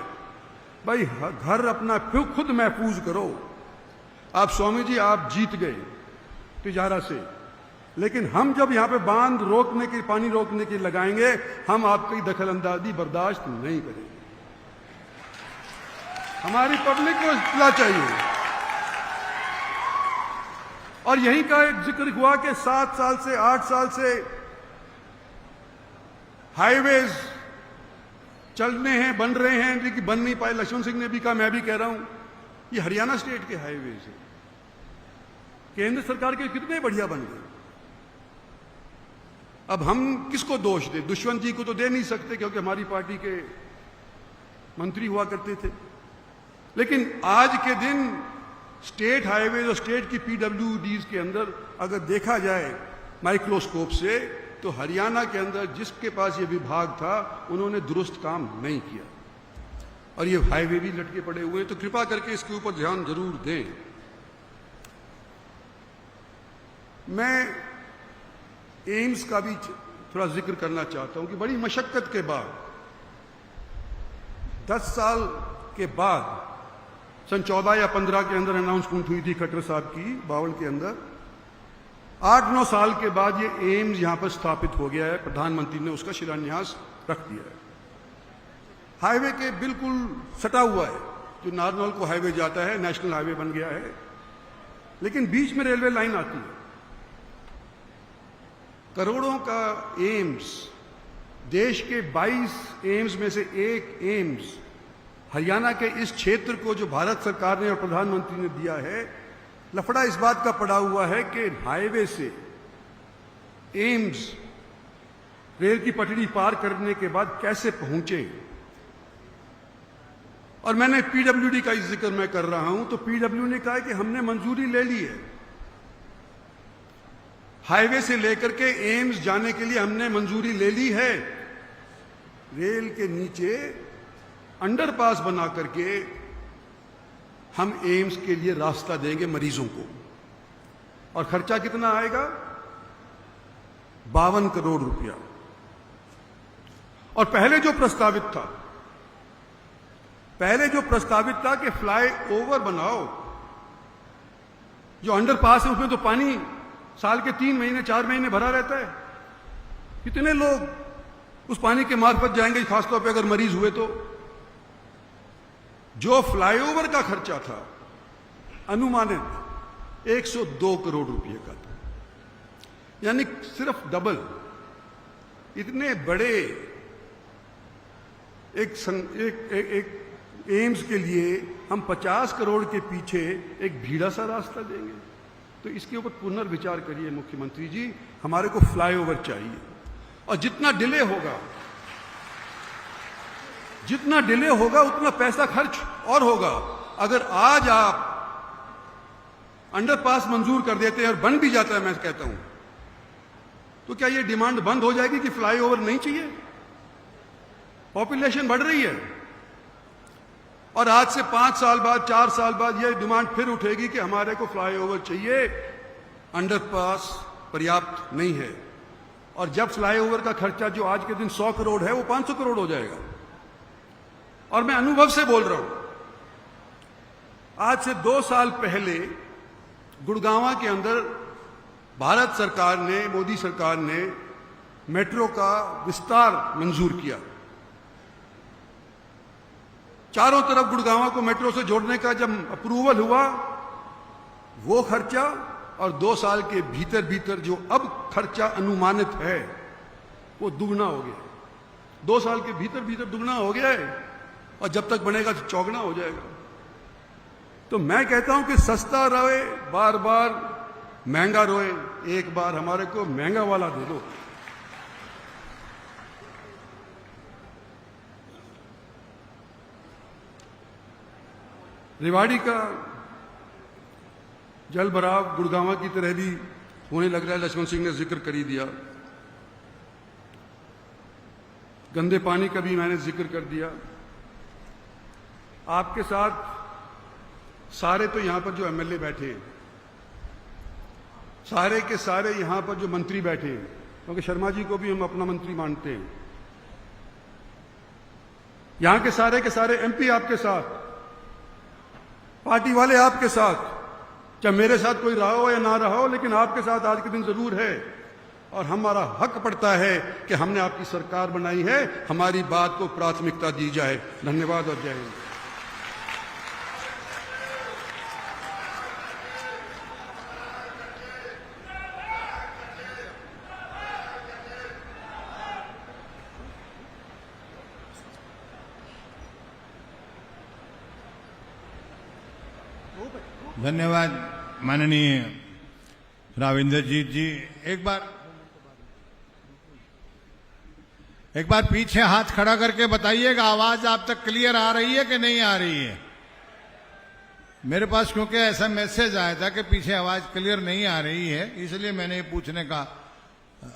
भाई घर अपना खुद महफूज करो। आप स्वामी जी आप जीत गए तिजारा से, लेकिन हम जब यहां पे बांध रोकने के पानी रोकने के लगाएंगे, हम आपकी दखलंदाजी बर्दाश्त नहीं करेंगे। हमारी पब्लिक को इतना चाहिए। और यहीं का एक जिक्र हुआ कि 7 साल से 8 साल से हाईवेज चलने हैं, बन रहे हैं, लेकिन बन नहीं पाए। लक्ष्मण सिंह ने भी कहा, मैं भी कह रहा हूं, ये हरियाणा स्टेट के हाईवेज है, केंद्र सरकार के कितने बढ़िया बन गए। अब हम किसको दोष दें? दुष्यंत जी को तो दे नहीं सकते क्योंकि हमारी पार्टी के मंत्री हुआ करते थे। लेकिन आज के दिन स्टेट हाईवेज और स्टेट की पीडब्ल्यूडीज के अंदर अगर देखा जाए माइक्रोस्कोप से, तो हरियाणा के अंदर जिसके पास ये विभाग था उन्होंने दुरुस्त काम नहीं किया और ये हाईवे भी लटके पड़े हुए हैं। तो कृपा करके इसके ऊपर ध्यान जरूर दें। मैं एम्स का भी थोड़ा जिक्र करना चाहता हूं कि बड़ी मशक्कत के बाद 10 साल के बाद सन 14 या 15 के अंदर अनाउंसमेंट हुई थी खट्टर साहब की बावल के अंदर, 8-9 साल के बाद ये एम्स यहां पर स्थापित हो गया है। प्रधानमंत्री ने उसका शिलान्यास रख दिया है। हाईवे के बिल्कुल सटा हुआ है, जो नारनौल को हाईवे जाता है, नेशनल हाईवे बन गया है, लेकिन बीच में रेलवे लाइन आती है। करोड़ों का एम्स, देश के 22 एम्स में से एक एम्स हरियाणा के इस क्षेत्र को जो भारत सरकार ने और प्रधानमंत्री ने दिया है। लफड़ा इस बात का पड़ा हुआ है कि हाईवे से एम्स रेल की पटड़ी पार करने के बाद कैसे पहुंचे। और मैंने पीडब्ल्यूडी का जिक्र मैं कर रहा हूं, तो पीडब्ल्यू ने कहा है कि हमने मंजूरी ले ली है, हाईवे से लेकर के एम्स जाने के लिए हमने मंजूरी ले ली है। रेल के नीचे अंडरपास बना करके हम एम्स के लिए रास्ता देंगे मरीजों को। और खर्चा कितना आएगा? 52 करोड़ रुपया। और पहले जो प्रस्तावित था, पहले जो प्रस्तावित था कि फ्लाई ओवर बनाओ, जो अंडरपास है उसमें तो पानी साल के 3 महीने 4 महीने भरा रहता है। कितने लोग उस पानी के मार्फत जाएंगे, खासतौर पे अगर मरीज हुए तो। जो फ्लाईओवर का खर्चा था अनुमानित 102 करोड़ रुपए का था, यानी सिर्फ डबल। इतने बड़े एक एम्स के लिए हम 50 करोड़ के पीछे एक भीड़ा सा रास्ता देंगे? तो इसके ऊपर पुनर्विचार करिए मुख्यमंत्री जी। हमारे को फ्लाईओवर चाहिए, और जितना डिले होगा उतना पैसा खर्च और होगा। अगर आज आप अंडरपास मंजूर कर देते हैं और बन भी जाता है, मैं कहता हूं, तो क्या ये डिमांड बंद हो जाएगी कि फ्लाईओवर नहीं चाहिए? पॉपुलेशन बढ़ रही है, और आज से 5 साल बाद 4 साल बाद यह डिमांड फिर उठेगी कि हमारे को फ्लाईओवर चाहिए, अंडरपास पर्याप्त नहीं है। और जब फ्लाईओवर का खर्चा जो आज के दिन 100 करोड़ है वो 500 करोड़ हो जाएगा। और मैं अनुभव से बोल रहा हूं, आज से 2 साल पहले गुड़गांव के अंदर भारत सरकार ने, मोदी सरकार ने मेट्रो का विस्तार मंजूर किया। चारों तरफ गुड़गांव को मेट्रो से जोड़ने का जब अप्रूवल हुआ, वो खर्चा और 2 साल के भीतर भीतर जो अब खर्चा अनुमानित है वो दुगना हो गया। 2 साल के भीतर भीतर दुगना हो गया है, और जब तक बनेगा तो चौगुना हो जाएगा। तो मैं कहता हूं कि सस्ता रोए बार बार, महंगा रोए एक बार। हमारे को महंगा वाला दे दो। रेवाड़ी का जल भराव गुड़गांव की तरह भी होने लग रहा है, लक्ष्मण सिंह ने जिक्र कर ही दिया। गंदे पानी का भी मैंने जिक्र कर दिया। आपके साथ सारे तो यहां पर जो एमएलए बैठे हैं, सारे के सारे यहां पर जो मंत्री बैठे हैं, क्योंकि शर्मा जी को भी हम अपना मंत्री मानते हैं, यहां के सारे एमपी आपके साथ, पार्टी वाले आपके साथ, चाहे मेरे साथ कोई रहा हो या ना रहा हो, लेकिन आपके साथ आज के दिन जरूर है। और हमारा हक पड़ता है कि हमने आपकी सरकार बनाई है, हमारी बात को प्राथमिकता दी जाए। धन्यवाद और जय हिंद। धन्यवाद माननीय राव इंद्रजीत जी। एक बार पीछे हाथ खड़ा करके बताइएगा आवाज आप तक क्लियर आ रही है कि नहीं आ रही है। मेरे पास क्योंकि ऐसा मैसेज आया था कि पीछे आवाज क्लियर नहीं आ रही है, इसलिए मैंने ये पूछने का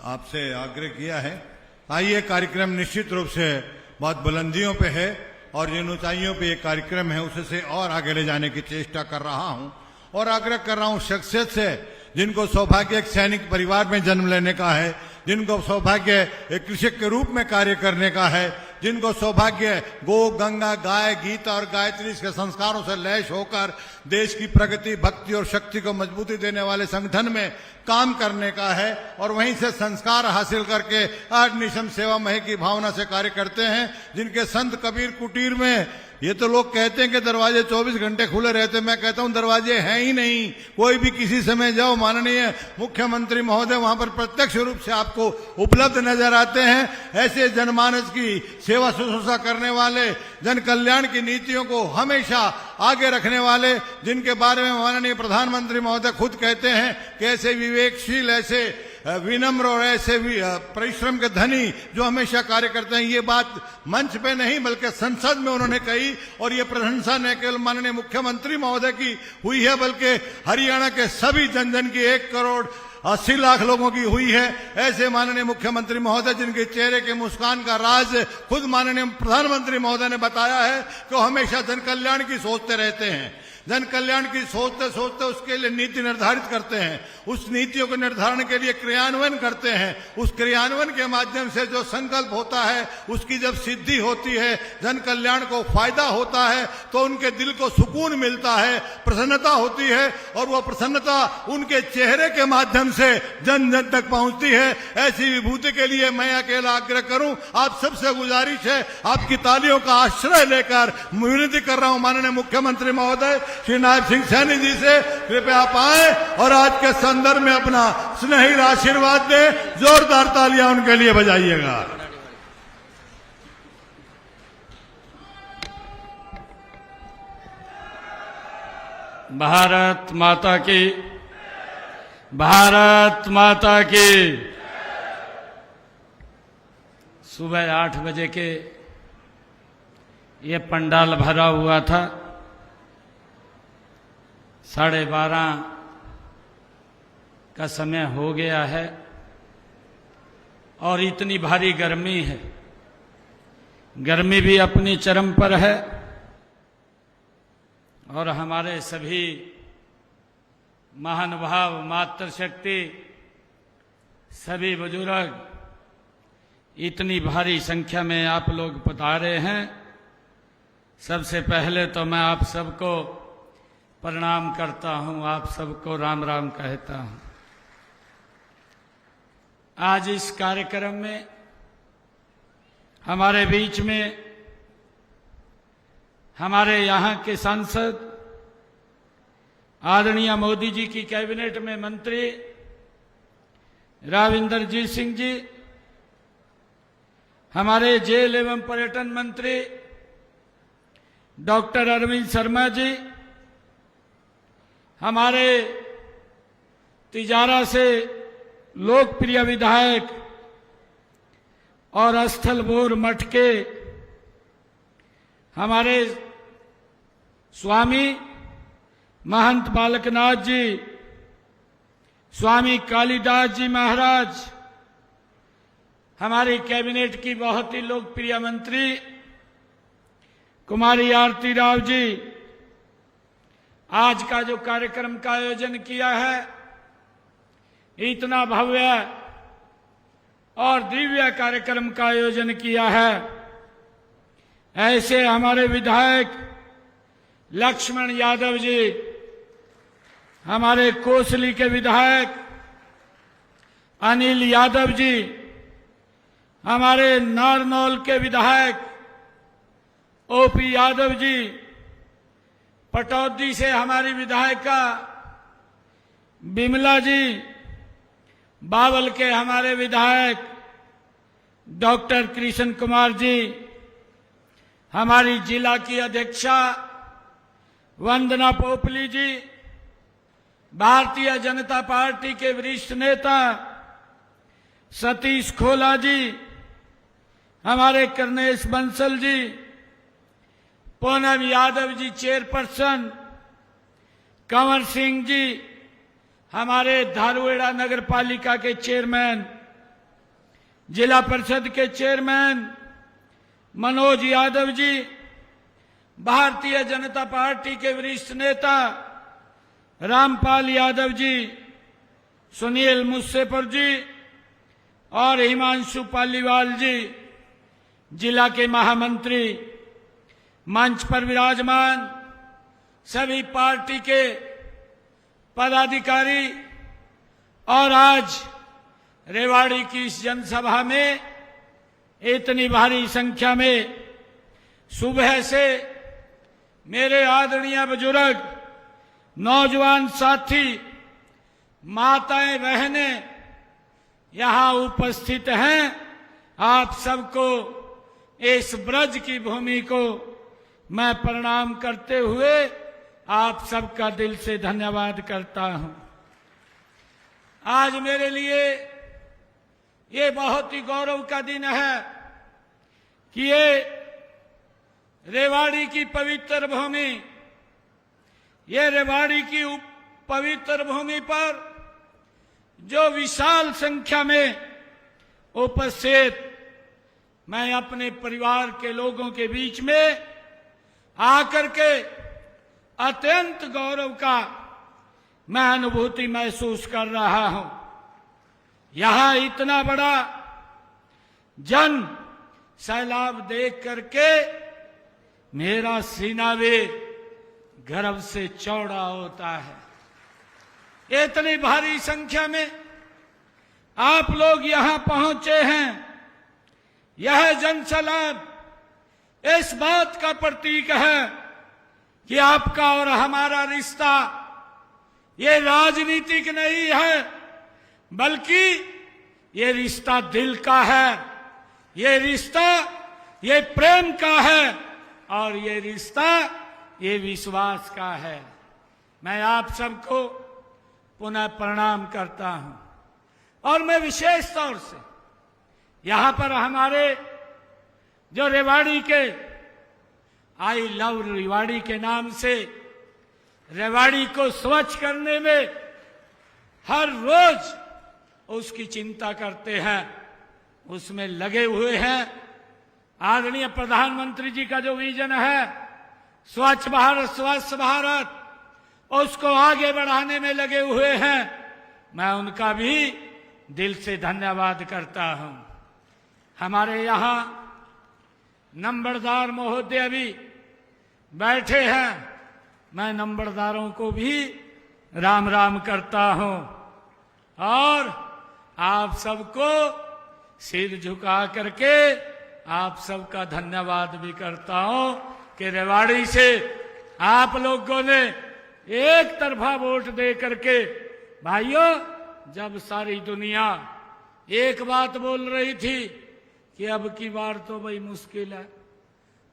आपसे आग्रह किया है। आइए, कार्यक्रम निश्चित रूप से बहुत बुलंदियों पे है, और जिन ऊंचाइयों पे ये कार्यक्रम है उससे और आगे ले जाने की चेष्टा कर रहा हूं, और आग्रह कर रहा हूं शख्सियत से जिनको सौभाग्य एक सैनिक परिवार में जन्म लेने का है, जिनको सौभाग्य एक कृषक के रूप में कार्य करने का है, जिनको सौभाग्य गो गंगा गाय गीता और गायत्री के संस्कारों से लैस होकर देश की प्रगति भक्ति और शक्ति को मजबूती देने वाले संगठन में काम करने का है, और वहीं से संस्कार हासिल करके अनिशम सेवा मह की भावना से कार्य करते हैं। जिनके संत कबीर कुटीर में ये तो लोग कहते हैं कि दरवाजे 24 घंटे खुले रहते, मैं कहता हूं दरवाजे हैं ही नहीं। कोई भी किसी समय जाओ, माननीय मुख्यमंत्री महोदय वहां पर प्रत्यक्ष रूप से आपको उपलब्ध नजर आते हैं। ऐसे जनमानस की सेवा शुश्रूषा करने वाले, जन कल्याण की नीतियों को हमेशा आगे रखने वाले, जिनके बारे में माननीय प्रधानमंत्री महोदय खुद कहते हैं कि ऐसे विवेकशील, ऐसे विनम्र और ऐसे भी परिश्रम के धनी जो हमेशा कार्य करते हैं। ये बात मंच पे नहीं बल्कि संसद में उन्होंने कही, और ये प्रशंसा न केवल माननीय मुख्यमंत्री महोदय की हुई है बल्कि हरियाणा के सभी जन जन की 1 करोड़ 80 लाख लोगों की हुई है। ऐसे माननीय मुख्यमंत्री महोदय जिनके चेहरे के मुस्कान का राज खुद माननीय प्रधानमंत्री महोदय ने बताया है कि वो हमेशा जन कल्याण की सोचते रहते हैं। जन कल्याण की सोचते सोचते उसके लिए नीति निर्धारित करते हैं, उस नीतियों के निर्धारण के लिए क्रियान्वयन करते हैं, उस क्रियान्वयन के माध्यम से जो संकल्प होता है उसकी जब सिद्धि होती है, जन कल्याण को फायदा होता है, तो उनके दिल को सुकून मिलता है, प्रसन्नता होती है, और वह प्रसन्नता उनके चेहरे के माध्यम से जन जन तक पहुंचती है। ऐसी विभूति के लिए मैं अकेला आग्रह करूं, आप सबसे गुजारिश है, आपकी तालियों का आश्रय लेकर विनती कर रहा हूं माननीय मुख्यमंत्री महोदय श्री नायब सिंह सैनी जी से, कृपया आप आए और आज के संदर्भ में अपना स्नेही आशीर्वाद दें। जोरदार तालियां उनके लिए बजाइएगा। भारत माता की, भारत माता की। सुबह 8 बजे के ये पंडाल भरा हुआ था, 12:30 का समय हो गया है और इतनी भारी गर्मी है, गर्मी भी अपनी चरम पर है, और हमारे सभी महानुभाव, मातृशक्ति, सभी बुजुर्ग इतनी भारी संख्या में आप लोग पधारे हैं। सबसे पहले तो मैं आप सबको प्रणाम करता हूं, आप सबको राम राम कहता हूं। आज इस कार्यक्रम में हमारे बीच में हमारे यहाँ के सांसद आदरणीय मोदी जी की कैबिनेट में मंत्री राव इंदरजीत सिंह जी, हमारे जेल एवं पर्यटन मंत्री डॉक्टर अरविंद शर्मा जी, हमारे तिजारा से लोकप्रिय विधायक और स्थलबोर मठ के हमारे स्वामी महंत बालकनाथ जी, स्वामी कालिदास जी महाराज, हमारी कैबिनेट की बहुत ही लोकप्रिय मंत्री कुमारी आरती राव जी, आज का जो कार्यक्रम का आयोजन किया है, इतना भव्य और दिव्य कार्यक्रम का आयोजन किया है, ऐसे हमारे विधायक लक्ष्मण यादव जी, हमारे कोसली के विधायक अनिल यादव जी, हमारे नारनौल के विधायक ओपी यादव जी, पटौदी से हमारी विधायिका बिमला जी, बावल के हमारे विधायक डॉक्टर कृष्ण कुमार जी, हमारी जिला की अध्यक्षा वंदना पोपली जी, भारतीय जनता पार्टी के वरिष्ठ नेता सतीश खोला जी, हमारे कर्नेश बंसल जी, पूनम यादव जी चेयरपर्सन, कंवर सिंह जी, हमारे धारुएड़ा नगर पालिका के चेयरमैन, जिला परिषद के चेयरमैन मनोज यादव जी, भारतीय जनता पार्टी के वरिष्ठ नेता रामपाल यादव जी, सुनील मुस्सेपुर जी और हिमांशु पालीवाल जी, जिला के महामंत्री, मंच पर विराजमान सभी पार्टी के पदाधिकारी, और आज रेवाड़ी की इस जनसभा में इतनी भारी संख्या में सुबह से मेरे आदरणीय बुजुर्ग, नौजवान साथी, माताएं, बहनें यहां उपस्थित हैं। आप सबको इस ब्रज की भूमि को मैं प्रणाम करते हुए आप सबका दिल से धन्यवाद करता हूं। आज मेरे लिए ये बहुत ही गौरव का दिन है कि ये रेवाड़ी की पवित्र भूमि, ये रेवाड़ी की पवित्र भूमि पर जो विशाल संख्या में उपस्थित मैं अपने परिवार के लोगों के बीच में आकर के अत्यंत गौरव का मैं अनुभूति महसूस कर रहा हूं। यहां इतना बड़ा जन सैलाब देख करके मेरा सीना भी गर्व से चौड़ा होता है। इतनी भारी संख्या में आप लोग यहां पहुंचे हैं। यह जनसैलाब इस बात का प्रतीक है कि आपका और हमारा रिश्ता ये राजनीतिक नहीं है, बल्कि ये रिश्ता दिल का है, ये रिश्ता ये प्रेम का है और ये रिश्ता ये विश्वास का है। मैं आप सबको पुनः प्रणाम करता हूं और मैं विशेष तौर से यहां पर हमारे जो रेवाड़ी के आई लव रेवाड़ी के नाम से रेवाड़ी को स्वच्छ करने में हर रोज उसकी चिंता करते हैं, उसमें लगे हुए हैं। आदरणीय प्रधानमंत्री जी का जो विजन है स्वच्छ भारत स्वस्थ भारत, उसको आगे बढ़ाने में लगे हुए हैं। मैं उनका भी दिल से धन्यवाद करता हूं। हमारे यहां नंबरदार महोदय भी बैठे हैं, मैं नंबरदारों को भी राम राम करता हूं और आप सबको सिर झुका करके आप सबका धन्यवाद भी करता हूं कि रेवाड़ी से आप लोगों ने एक तरफा वोट दे करके, भाइयों जब सारी दुनिया एक बात बोल रही थी कि अब की बार तो भाई मुश्किल है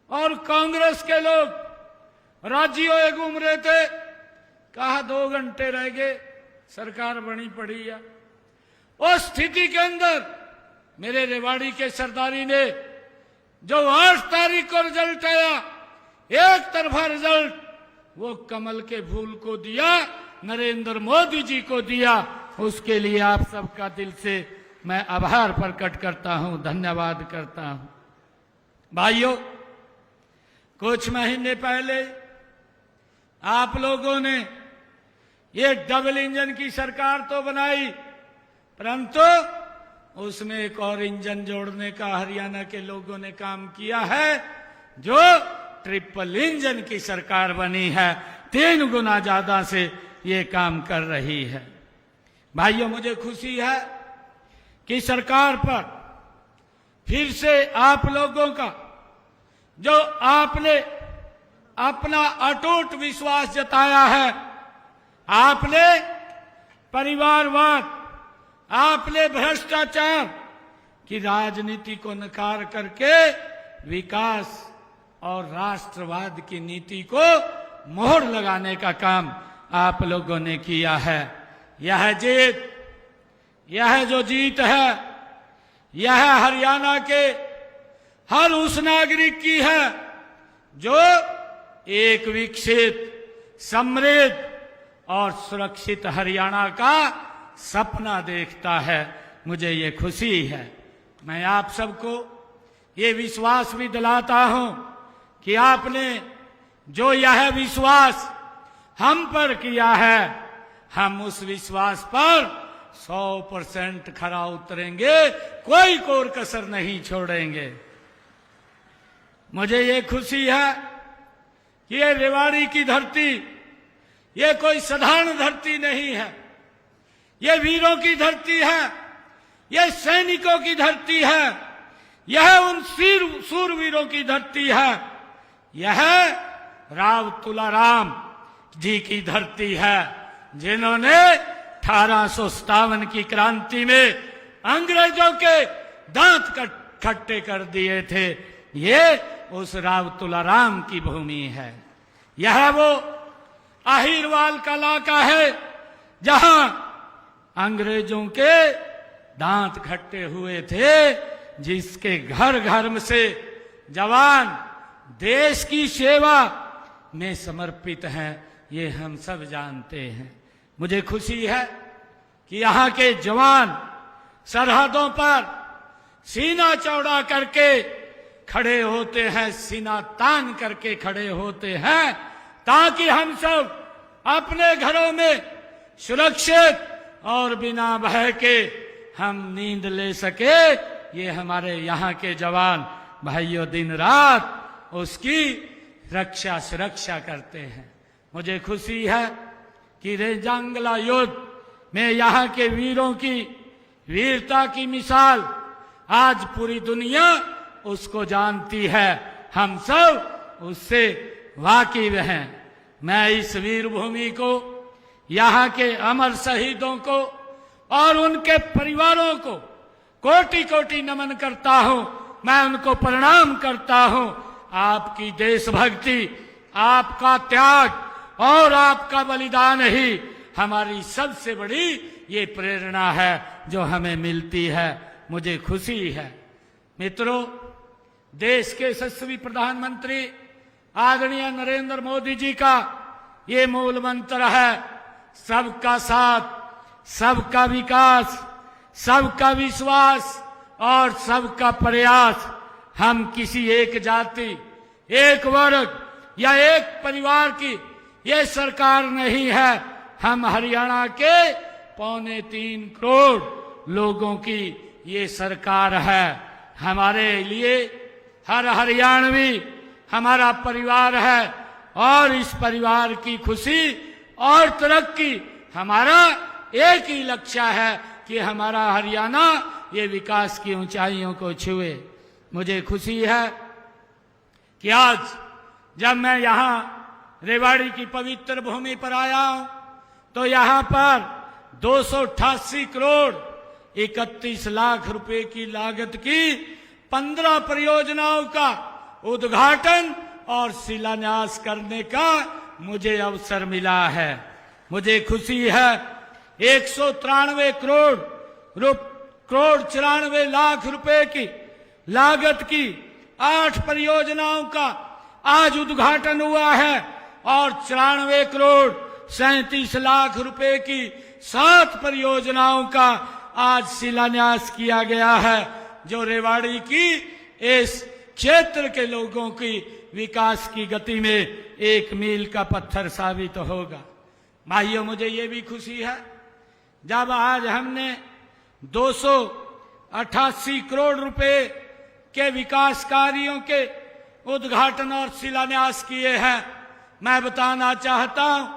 और कांग्रेस के लोग राज्यों में घूम रहे थे, कहा 2 घंटे रह गए सरकार बनी पड़ी है। उस स्थिति के अंदर मेरे रेवाड़ी के सरदारी ने जो 8 तारीख को रिजल्ट आया, एक तरफा रिजल्ट, वो कमल के फूल को दिया, नरेंद्र मोदी जी को दिया। उसके लिए आप सबका दिल से मैं आभार प्रकट करता हूं, धन्यवाद करता हूं। भाइयों, कुछ महीने पहले आप लोगों ने ये डबल इंजन की सरकार तो बनाई, परंतु उसमें एक और इंजन जोड़ने का हरियाणा के लोगों ने काम किया है, जो ट्रिपल इंजन की सरकार बनी है। 3 गुना ज्यादा से ये काम कर रही है। भाइयों, मुझे खुशी है कि सरकार पर फिर से आप लोगों का जो आपने अपना अटूट विश्वास जताया है, आपने परिवारवाद, आपने भ्रष्टाचार की राजनीति को नकार करके विकास और राष्ट्रवाद की नीति को मोहर लगाने का काम आप लोगों ने किया है। यह जीत, यह जो जीत है, यह हरियाणा के हर उस नागरिक की है जो एक विकसित, समृद्ध और सुरक्षित हरियाणा का सपना देखता है। मुझे ये खुशी है। मैं आप सबको ये विश्वास भी दिलाता हूं कि आपने जो यह विश्वास हम पर किया है, हम उस विश्वास पर 100% खरा उतरेंगे, कोई कोर कसर नहीं छोड़ेंगे। मुझे ये खुशी है कि ये रेवाड़ी की धरती ये कोई साधारण धरती नहीं है, ये वीरों की धरती है, ये सैनिकों की धरती है, यह उन सूरवीरों की धरती है, यह राव तुलाराम जी की धरती है, जिन्होंने 1857 की क्रांति में अंग्रेजों के दांत खट्टे कर दिए थे। ये उस राव तुलाराम की भूमि है। यह वो अहिरवाल का इलाका है जहां अंग्रेजों के दांत खट्टे हुए थे, जिसके घर घर से जवान देश की सेवा में समर्पित हैं, ये हम सब जानते हैं। मुझे खुशी है कि यहाँ के जवान सरहदों पर सीना चौड़ा करके खड़े होते हैं, सीना तान करके खड़े होते हैं, ताकि हम सब अपने घरों में सुरक्षित और बिना भय के हम नींद ले सके। ये हमारे यहाँ के जवान भाइयों दिन रात उसकी रक्षा सुरक्षा करते हैं। मुझे खुशी है कि रेंजांगला युद्ध में यहाँ के वीरों की वीरता की मिसाल आज पूरी दुनिया उसको जानती है, हम सब उससे वाकिफ हैं। मैं इस वीर भूमि को, यहाँ के अमर शहीदों को और उनके परिवारों को कोटि कोटि नमन करता हूं। मैं उनको प्रणाम करता हूं। आपकी देशभक्ति, आपका त्याग और आपका बलिदान ही हमारी सबसे बड़ी ये प्रेरणा है जो हमें मिलती है। मुझे खुशी है मित्रों, देश के यशस्वी प्रधानमंत्री आदरणीय नरेंद्र मोदी जी का ये मूल मंत्र है, सबका साथ, सबका विकास, सबका विश्वास और सबका प्रयास। हम किसी एक जाति, एक वर्ग या एक परिवार की ये सरकार नहीं है। हम हरियाणा के 3.25 करोड़ लोगों की ये सरकार है। हमारे लिए हर हरियाणवी हमारा परिवार है और इस परिवार की खुशी और तरक्की हमारा एक ही लक्ष्य है कि हमारा हरियाणा ये विकास की ऊंचाइयों को छुए। मुझे खुशी है कि आज जब मैं यहाँ रेवाड़ी की पवित्र भूमि पर आया हूं तो यहाँ पर 288 करोड़ 31 लाख रुपए की लागत की 15 परियोजनाओं का उद्घाटन और शिलान्यास करने का मुझे अवसर मिला है। मुझे खुशी है 193 करोड़ 94 लाख रुपए की लागत की 8 परियोजनाओं का आज उद्घाटन हुआ है और 94 करोड़ 37 लाख रुपए की 7 परियोजनाओं का आज शिलान्यास किया गया है, जो रेवाड़ी की इस क्षेत्र के लोगों की विकास की गति में एक मील का पत्थर साबित होगा। भाइयों, मुझे ये भी खुशी है जब आज हमने 288 करोड़ रुपए के विकास कार्यों के उद्घाटन और शिलान्यास किए हैं। मैं बताना चाहता हूं,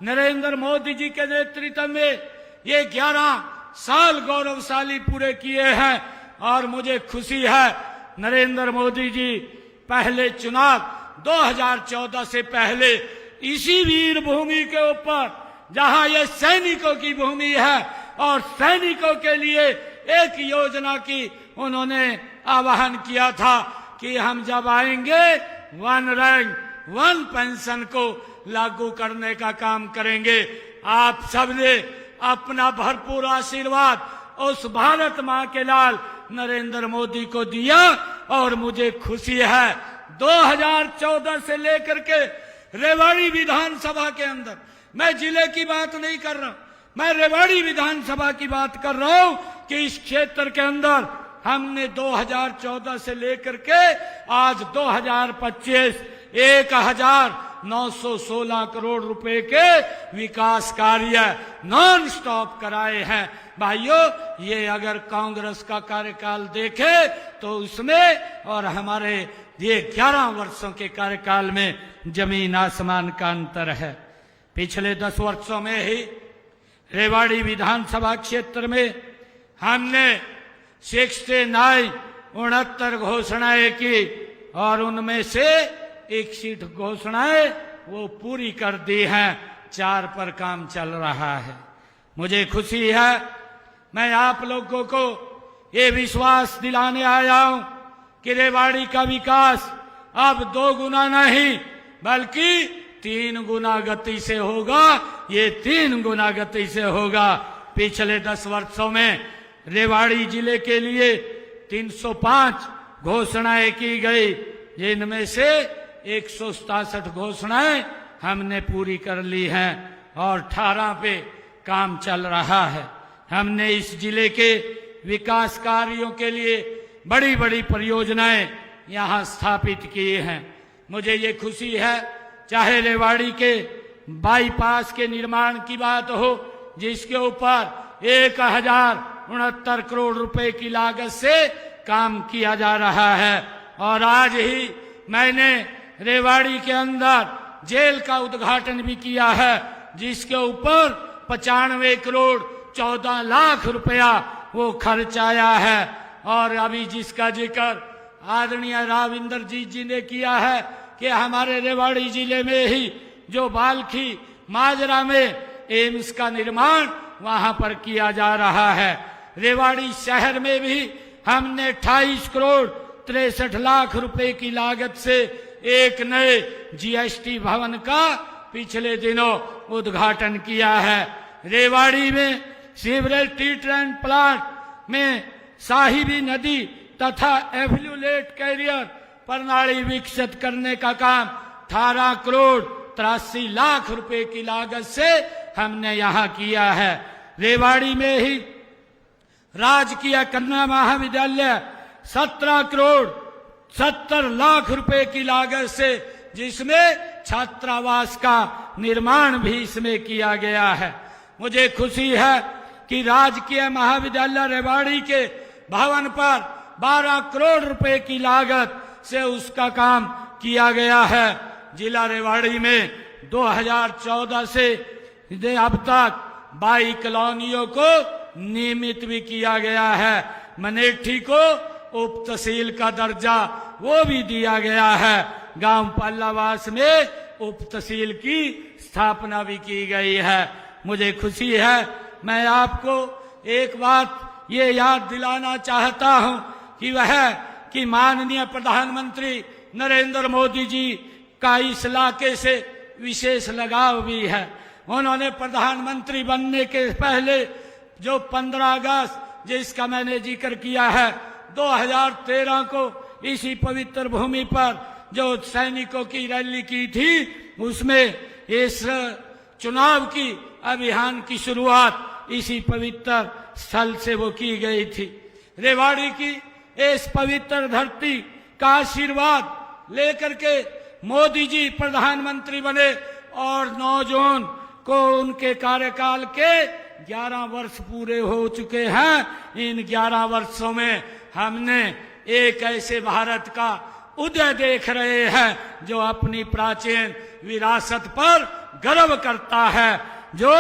नरेंद्र मोदी जी के नेतृत्व में ये 11 साल गौरवशाली पूरे किए हैं और मुझे खुशी है नरेंद्र मोदी जी पहले चुनाव 2014 से पहले इसी वीर भूमि के ऊपर, जहां ये सैनिकों की भूमि है और सैनिकों के लिए एक योजना की उन्होंने आह्वान किया था कि हम जब आएंगे 1 रैंक 1 पेंशन को लागू करने का काम करेंगे। आप सबने अपना भरपूर आशीर्वाद उस भारत मां के लाल नरेंद्र मोदी को दिया और मुझे खुशी है 2014 से लेकर के रेवाड़ी विधानसभा के अंदर, मैं जिले की बात नहीं कर रहा, मैं रेवाड़ी विधानसभा की बात कर रहा हूं कि इस क्षेत्र के अंदर हमने 2014 से लेकर के आज 2025 1916 करोड़ रुपए के विकास कार्य नॉन स्टॉप कराए हैं। भाइयों, ये अगर कांग्रेस का कार्यकाल देखे तो उसमें और हमारे ये 11 वर्षों के कार्यकाल में जमीन आसमान का अंतर है। पिछले 10 वर्षों में ही रेवाड़ी विधानसभा क्षेत्र में हमने 69 घोषणाएं की और उनमें से 61 घोषणाएं वो पूरी कर दी हैं, 4 पर काम चल रहा है। मुझे खुशी है, मैं आप लोगों को ये विश्वास दिलाने आया हूं कि रेवाड़ी का विकास अब 2 गुना नहीं बल्कि 3 गुना गति से होगा। ये 3 गुना गति से होगा। पिछले 10 वर्षों में रेवाड़ी जिले के लिए 305 घोषणाएं की गई, जिनमें से 167 घोषणाएं हमने पूरी कर ली हैं और 18 पे काम चल रहा है। हमने इस जिले के विकास कार्यों के लिए बड़ी बड़ी परियोजनाएं यहां स्थापित की हैं। मुझे ये खुशी है चाहे रेवाड़ी के बाईपास के निर्माण की बात हो, जिसके ऊपर 1069 करोड़ रुपए की लागत से काम किया जा रहा है। और आज ही मैंने रेवाड़ी के अंदर जेल का उद्घाटन भी किया है, जिसके ऊपर 95 करोड़ 14 लाख रुपया वो खर्च आया है। और अभी जिसका जिक्र आदरणीय राव इंद्रजीत जी ने किया है कि हमारे रेवाड़ी जिले में ही जो बाल्खी माजरा में एम्स का निर्माण वहां पर किया जा रहा है। रेवाड़ी शहर में भी हमने 28 करोड़ 63 लाख रुपए की लागत से एक नए जीएसटी भवन का पिछले दिनों उद्घाटन किया है। रेवाड़ी में सीवरेज ट्रीटमेंट प्लांट में साहिबी नदी तथा एफ्लुएट कैरियर प्रणाली विकसित करने का काम 18 करोड़ 83 लाख रुपए की लागत से हमने यहां किया है। रेवाड़ी में ही राजकीय कन्या महाविद्यालय 17 करोड़ 70 लाख रुपए की लागत से, जिसमें छात्रावास का निर्माण भी इसमें किया गया है। मुझे खुशी है कि राजकीय महाविद्यालय रेवाड़ी के भवन पर 12 करोड़ रुपए की लागत से उसका काम किया गया है। जिला रेवाड़ी में 2014 से अब तक 22 कॉलोनियों को नियमित भी किया गया है। मनेठी को उप तहसील का दर्जा वो भी दिया गया है। गांव पल्लावास में उप तहसील की स्थापना भी की गई है। मुझे खुशी है। मैं आपको एक बात ये याद दिलाना चाहता हूं कि माननीय प्रधानमंत्री नरेंद्र मोदी जी का इस इलाके से विशेष लगाव भी है। उन्होंने प्रधानमंत्री बनने के पहले जो 15 अगस्त जिसका मैंने जिक्र किया है 2013 को इसी पवित्र भूमि पर जो सैनिकों की रैली की थी, उसमें इस चुनाव की अभियान की शुरुआत इसी पवित्र स्थल से वो की गई थी। रेवाड़ी की इस पवित्र धरती का आशीर्वाद लेकर के मोदी जी प्रधानमंत्री बने और 9 जून को उनके कार्यकाल के 11 वर्ष पूरे हो चुके हैं। इन 11 वर्षों में हमने एक ऐसे भारत का उदय देख रहे हैं जो अपनी प्राचीन विरासत पर गर्व करता है, जो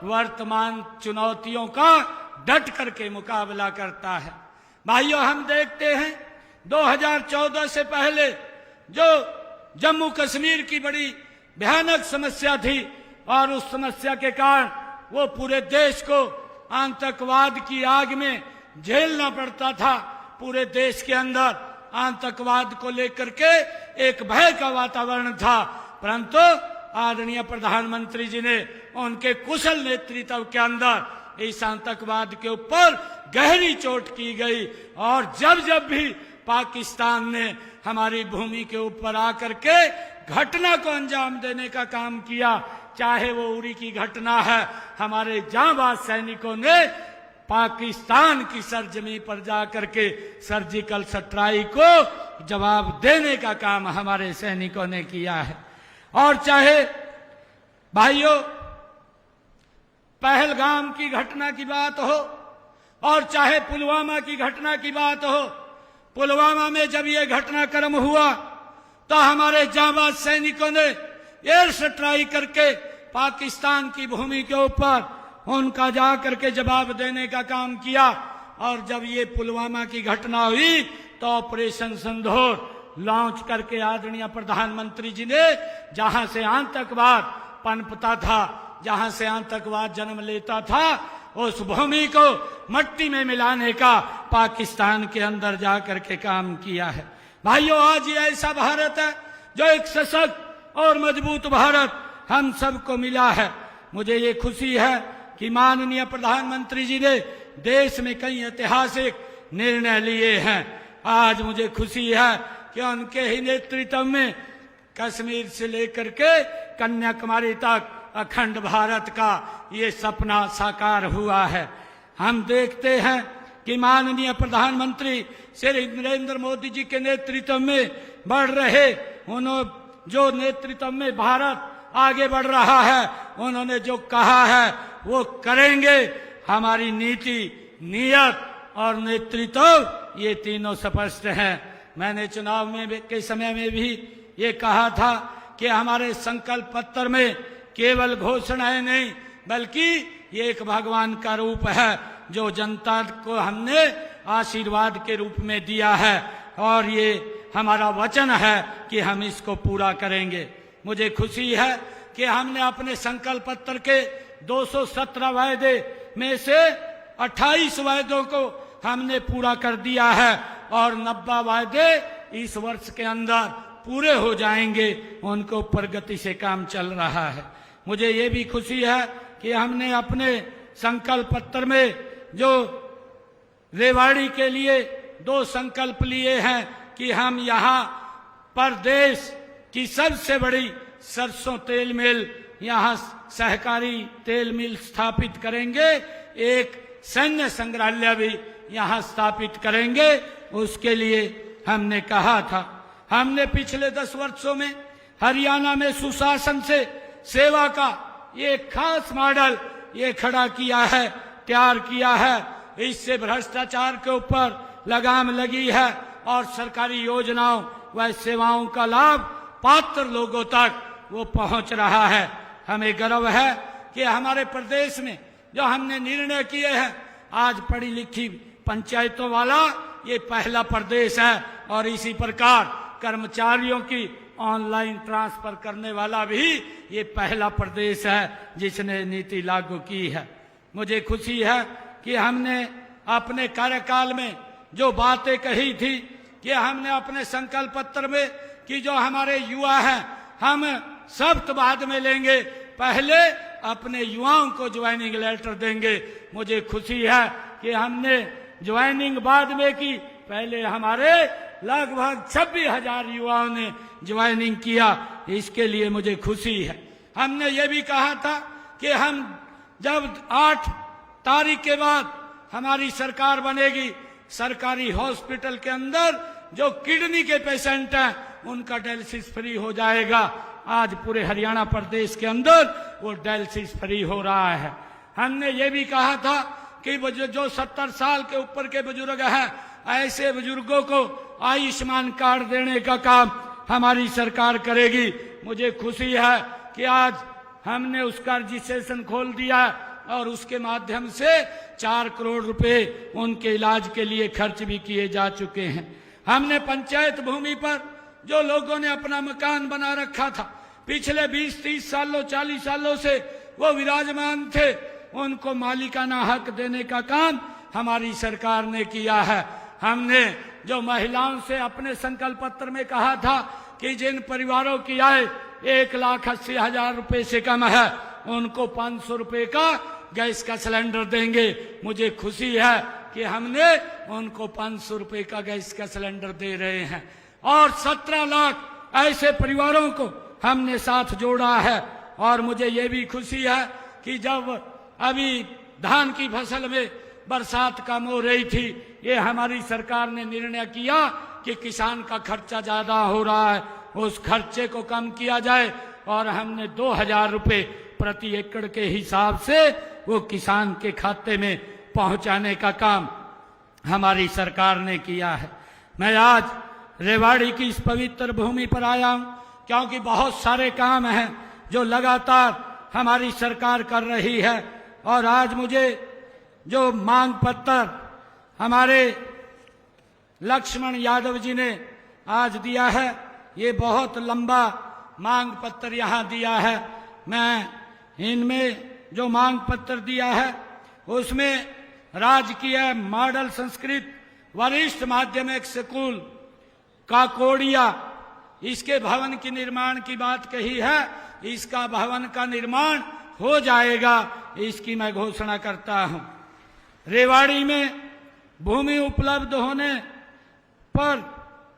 वर्तमान चुनौतियों का डट करके मुकाबला करता है। भाइयों, हम देखते हैं 2014 से पहले जो जम्मू कश्मीर की बड़ी भयानक समस्या थी और उस समस्या के कारण वो पूरे देश को आतंकवाद की आग में झेलना पड़ता था। पूरे देश के अंदर आतंकवाद को लेकर के एक भय का वातावरण था, परंतु आदरणीय प्रधानमंत्री जी ने उनके कुशल नेतृत्व के अंदर इस आतंकवाद के ऊपर गहरी चोट की गई। और जब जब भी पाकिस्तान ने हमारी भूमि के ऊपर आकर के घटना को अंजाम देने का काम किया, चाहे वो उरी की घटना है, हमारे जांबाज सैनिकों ने पाकिस्तान की सरजमी पर जाकर के सर्जिकल स्ट्राइक को जवाब देने का काम हमारे सैनिकों ने किया है। और चाहे भाइयों पहलगाम की घटना की बात हो और चाहे पुलवामा की घटना की बात हो, पुलवामा में जब ये घटनाक्रम हुआ तो हमारे जांबाज सैनिकों ने एयर स्ट्राइक करके पाकिस्तान की भूमि के ऊपर उनका जा करके जवाब देने का काम किया। और जब ये पुलवामा की घटना हुई तो ऑपरेशन सिंदूर लॉन्च करके आदरणीय प्रधानमंत्री जी ने जहां से आतंकवाद पनपता था, जहां से आतंकवाद जन्म लेता था, उस भूमि को मट्टी में मिलाने का पाकिस्तान के अंदर जाकर के काम किया है। भाइयों, आज ये ऐसा भारत है जो एक सशक्त और मजबूत भारत हम सबको मिला है। मुझे ये खुशी है कि माननीय प्रधानमंत्री जी ने देश में कई ऐतिहासिक निर्णय लिए हैं। आज मुझे खुशी है कि उनके ही नेतृत्व में कश्मीर से लेकर के कन्याकुमारी तक अखंड भारत का ये सपना साकार हुआ है। हम देखते हैं कि माननीय प्रधानमंत्री श्री नरेंद्र मोदी जी के नेतृत्व में बढ़ रहे जो नेतृत्व में भारत आगे बढ़ रहा है, उन्होंने जो कहा है वो करेंगे। हमारी नीति, नियत और नेतृत्व ये तीनों स्पष्ट हैं। मैंने चुनाव में के समय में भी ये कहा था कि हमारे संकल्प पत्र में केवल घोषणाएं नहीं, बल्कि ये एक भगवान का रूप है जो जनता को हमने आशीर्वाद के रूप में दिया है, और ये हमारा वचन है कि हम इसको पूरा करेंगे। मुझे खुशी है कि हमने अपने संकल्प पत्र के 217 वायदे में से 28 वायदों को हमने पूरा कर दिया है, और 90 वायदे इस वर्ष के अंदर पूरे हो जाएंगे। उनको प्रगति से काम चल रहा है। मुझे ये भी खुशी है कि हमने अपने संकल्प पत्र में जो रेवाड़ी के लिए 2 संकल्प लिए हैं कि हम यहाँ पर देश की सबसे बड़ी सरसों तेल मिल, यहाँ सहकारी तेल मिल स्थापित करेंगे, एक सैन्य संग्रहालय भी यहाँ स्थापित करेंगे। उसके लिए हमने कहा था। हमने पिछले 10 वर्षों में हरियाणा में सुशासन से सेवा का ये खास मॉडल ये खड़ा किया है, तैयार किया है। इससे भ्रष्टाचार के ऊपर लगाम लगी है और सरकारी योजनाओं व सेवाओं का लाभ पात्र लोगों तक वो पहुंच रहा है। हमें गर्व है कि हमारे प्रदेश में जो हमने निर्णय किए हैं, आज पढ़ी लिखी पंचायतों वाला ये पहला प्रदेश है, और इसी प्रकार कर्मचारियों की ऑनलाइन ट्रांसफर करने वाला भी ये पहला प्रदेश है जिसने नीति लागू की है। मुझे खुशी है कि हमने अपने कार्यकाल में जो बातें कही थी कि हमने अपने संकल्प पत्र में कि जो हमारे युवा हैं हम शब्द बाद में लेंगे, पहले अपने युवाओं को ज्वाइनिंग लेटर देंगे। मुझे खुशी है कि हमने ज्वाइनिंग बाद में की, पहले हमारे लगभग 26,000 युवाओं ने ज्वाइनिंग किया। इसके लिए मुझे खुशी है। हमने ये भी कहा था कि हम जब 8 तारीख के बाद हमारी सरकार बनेगी, सरकारी हॉस्पिटल के अंदर जो किडनी के पेशेंट हैं उनका डायलिसिस फ्री हो जाएगा। आज पूरे हरियाणा प्रदेश के अंदर वो डायलिसिस फ्री हो रहा है। हमने ये भी कहा था कि जो 70 साल के ऊपर के बुजुर्ग हैं, ऐसे बुजुर्गों को आयुष्मान कार्ड देने का काम हमारी सरकार करेगी। मुझे खुशी है कि आज हमने उसका रजिस्ट्रेशन खोल दिया और उसके माध्यम से 4 करोड़ रुपए उनके इलाज के लिए खर्च भी किए जा चुके हैं। हमने पंचायत भूमि पर जो लोगों ने अपना मकान बना रखा था, पिछले 20-30 सालों 40 सालों से वो विराजमान थे, उनको मालिकाना हक देने का काम हमारी सरकार ने किया है। हमने जो महिलाओं से अपने संकल्प पत्र में कहा था कि जिन परिवारों की आय 1,80,000 रुपए से कम है उनको 500 रुपए का गैस का सिलेंडर देंगे। मुझे खुशी है कि हमने उनको 500 रुपए का गैस का सिलेंडर दे रहे हैं, और 17 लाख ऐसे परिवारों को हमने साथ जोड़ा है। और मुझे ये भी खुशी है कि जब अभी धान की फसल में बरसात कम हो रही थी, ये हमारी सरकार ने निर्णय किया कि किसान का खर्चा ज्यादा हो रहा है, उस खर्चे को कम किया जाए, और हमने 2,000 रुपए प्रति एकड़ के हिसाब से वो किसान के खाते में पहुंचाने का काम हमारी सरकार ने किया है। मैं आज रेवाड़ी की इस पवित्र भूमि पर आया हूं क्योंकि बहुत सारे काम हैं जो लगातार हमारी सरकार कर रही है, और आज मुझे जो मांग पत्र हमारे लक्ष्मण यादव जी ने आज दिया है, ये बहुत लंबा मांग पत्र यहाँ दिया है। मैं इनमें जो मांग पत्र दिया है उसमें राजकीय मॉडल संस्कृत वरिष्ठ माध्यमिक स्कूल काकोड़िया, इसके भवन की निर्माण की बात कही है। इसका भवन का निर्माण हो जाएगा, इसकी मैं घोषणा करता हूं। रेवाड़ी में भूमि उपलब्ध होने पर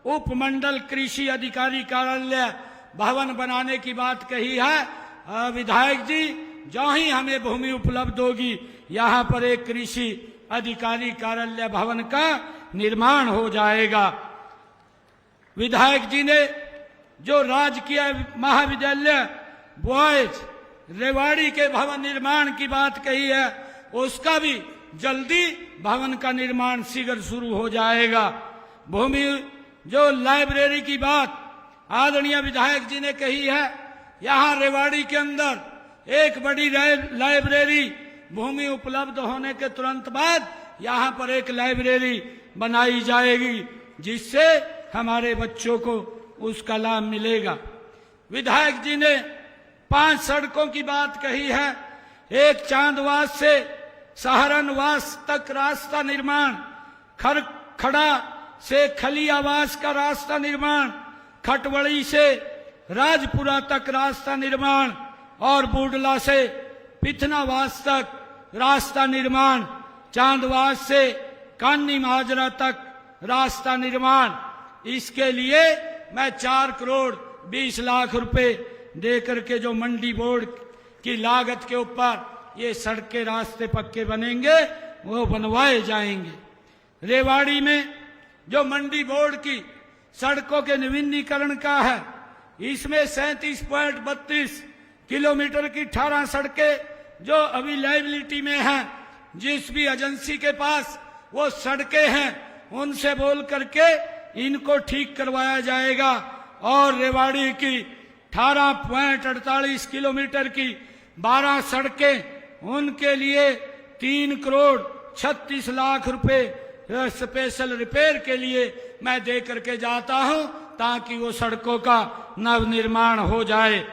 उपमंडल कृषि अधिकारी कार्यालय भवन बनाने की बात कही है। विधायक जी, जो ही हमें भूमि उपलब्ध होगी यहाँ पर एक कृषि अधिकारी कार्यालय भवन का निर्माण हो जाएगा। विधायक जी ने जो राजकीय महाविद्यालय बॉयज रेवाड़ी के भवन निर्माण की बात कही है, उसका भी जल्दी भवन का निर्माण शीघ्र शुरू हो जाएगा। भूमि जो लाइब्रेरी की बात आदरणीय विधायक जी ने कही है, यहाँ रेवाड़ी के अंदर एक बड़ी लाइब्रेरी भूमि उपलब्ध होने के तुरंत बाद यहाँ पर एक लाइब्रेरी बनाई जाएगी, जिससे हमारे बच्चों को उसका लाभ मिलेगा। विधायक जी ने 5 सड़कों की बात कही है। एक चांदवास से सहारनवास तक रास्ता निर्माण, खड़ा से खलियावास का रास्ता निर्माण, खटवड़ी से राजपुरा तक रास्ता निर्माण और बुडला से पिथनावास तक रास्ता निर्माण, चांदवास से कान्नी माजरा तक रास्ता निर्माण। इसके लिए मैं 4 करोड़ 20 लाख रुपए देकर के जो मंडी बोर्ड की लागत के ऊपर ये सड़कें रास्ते पक्के बनेंगे वो बनवाए जाएंगे। रेवाड़ी में जो मंडी बोर्ड की सड़कों के नवीनीकरण का है, इसमें 37.32 किलोमीटर की 18 सड़कें जो अभी लाइबिलिटी में हैं, जिस भी एजेंसी के पास वो सड़कें हैं उनसे बोल करके इनको ठीक करवाया जाएगा। और रेवाड़ी की 18.48 किलोमीटर की 12 सड़कें, उनके लिए 3 करोड़ 36 लाख रुपए स्पेशल रिपेयर के लिए मैं दे करके जाता हूं, ताकि वो सड़कों का नव निर्माण हो जाए।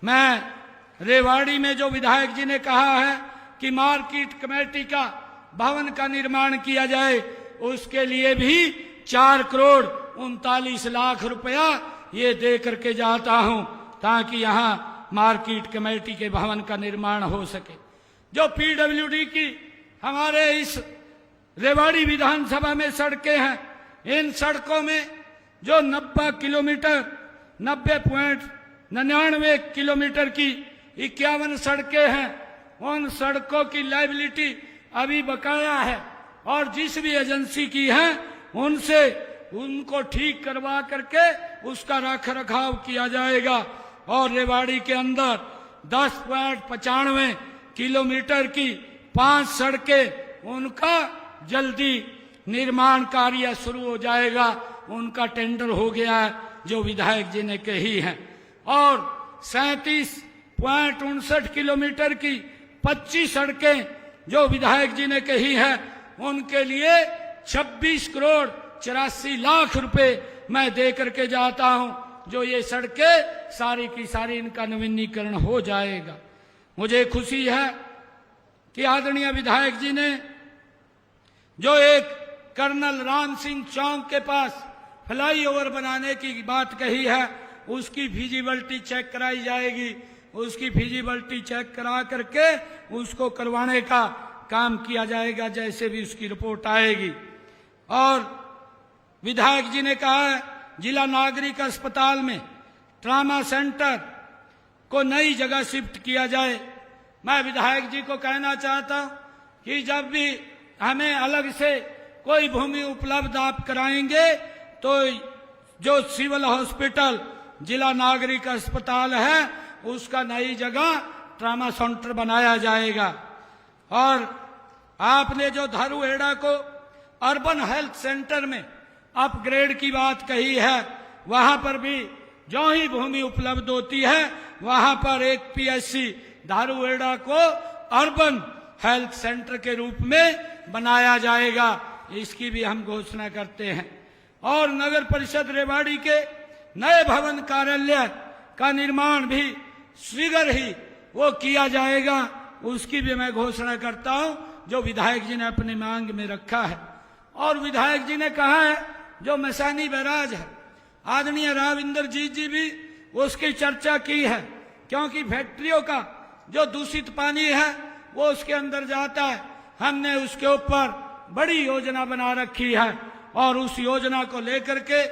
मैं रेवाड़ी में जो विधायक जी ने कहा है कि मार्केट कमेटी का भवन का निर्माण किया जाए, उसके लिए भी 4 करोड़ 39 लाख रुपया ये दे करके जाता हूं, ताकि यहाँ मार्केट कमेटी के भवन का निर्माण हो सके। जो पीडब्ल्यूडी की हमारे इस रेवाड़ी विधानसभा में सड़कें हैं, इन सड़कों में जो 90 किलोमीटर 90.99 किलोमीटर की 51 सड़कें हैं, उन सड़कों की लाइबिलिटी अभी बकाया है और जिस भी एजेंसी की है उनसे उनको ठीक करवा करके उसका रख रखाव किया जाएगा। और रेवाड़ी के अंदर 10.95 किलोमीटर की 5 सड़कें, उनका जल्दी निर्माण कार्य शुरू हो जाएगा। उनका टेंडर हो गया है जो विधायक जी ने कही है। और 37.59 किलोमीटर की 25 सड़कें जो विधायक जी ने कही है, उनके लिए 26 करोड़ 84 लाख रुपए मैं दे करके जाता हूं, जो ये सड़कें सारी की सारी इनका नवीनीकरण हो जाएगा। मुझे खुशी है कि आदरणीय विधायक जी ने जो एक कर्नल राम सिंह चौक के पास फ्लाईओवर बनाने की बात कही है, उसकी फिजिबिलिटी चेक कराई जाएगी। उसकी फिजिबिलिटी चेक करा करके उसको करवाने का काम किया जाएगा जैसे भी उसकी रिपोर्ट आएगी। और विधायक जी ने कहा है जिला नागरिक अस्पताल में ट्रामा सेंटर को नई जगह शिफ्ट किया जाए। मैं विधायक जी को कहना चाहता हूं कि जब भी हमें अलग से कोई भूमि उपलब्ध आप कराएंगे तो जो सिविल हॉस्पिटल जिला नागरिक अस्पताल है उसका नई जगह ट्रामा सेंटर बनाया जाएगा। और आपने जो धारूहेड़ा को अर्बन हेल्थ सेंटर में अपग्रेड की बात कही है, वहां पर भी जो ही भूमि उपलब्ध होती है वहां पर एक पीएचसी धारूहेड़ा को अर्बन हेल्थ सेंटर के रूप में बनाया जाएगा। इसकी भी हम घोषणा करते हैं। और नगर परिषद रेवाड़ी के नए भवन कार्यालय का निर्माण भी शीघ्र ही वो किया जाएगा, उसकी भी मैं घोषणा करता हूं, जो विधायक जी ने अपनी मांग में रखा है। और विधायक जी ने कहा है जो मसानी बैराज है, आदरणीय राव इंद्रजीत जी भी उसकी चर्चा की है, क्योंकि फैक्ट्रियों का जो दूषित पानी है वो उसके अंदर जाता है। हमने उसके ऊपर बड़ी योजना बना रखी है और उस योजना को लेकर के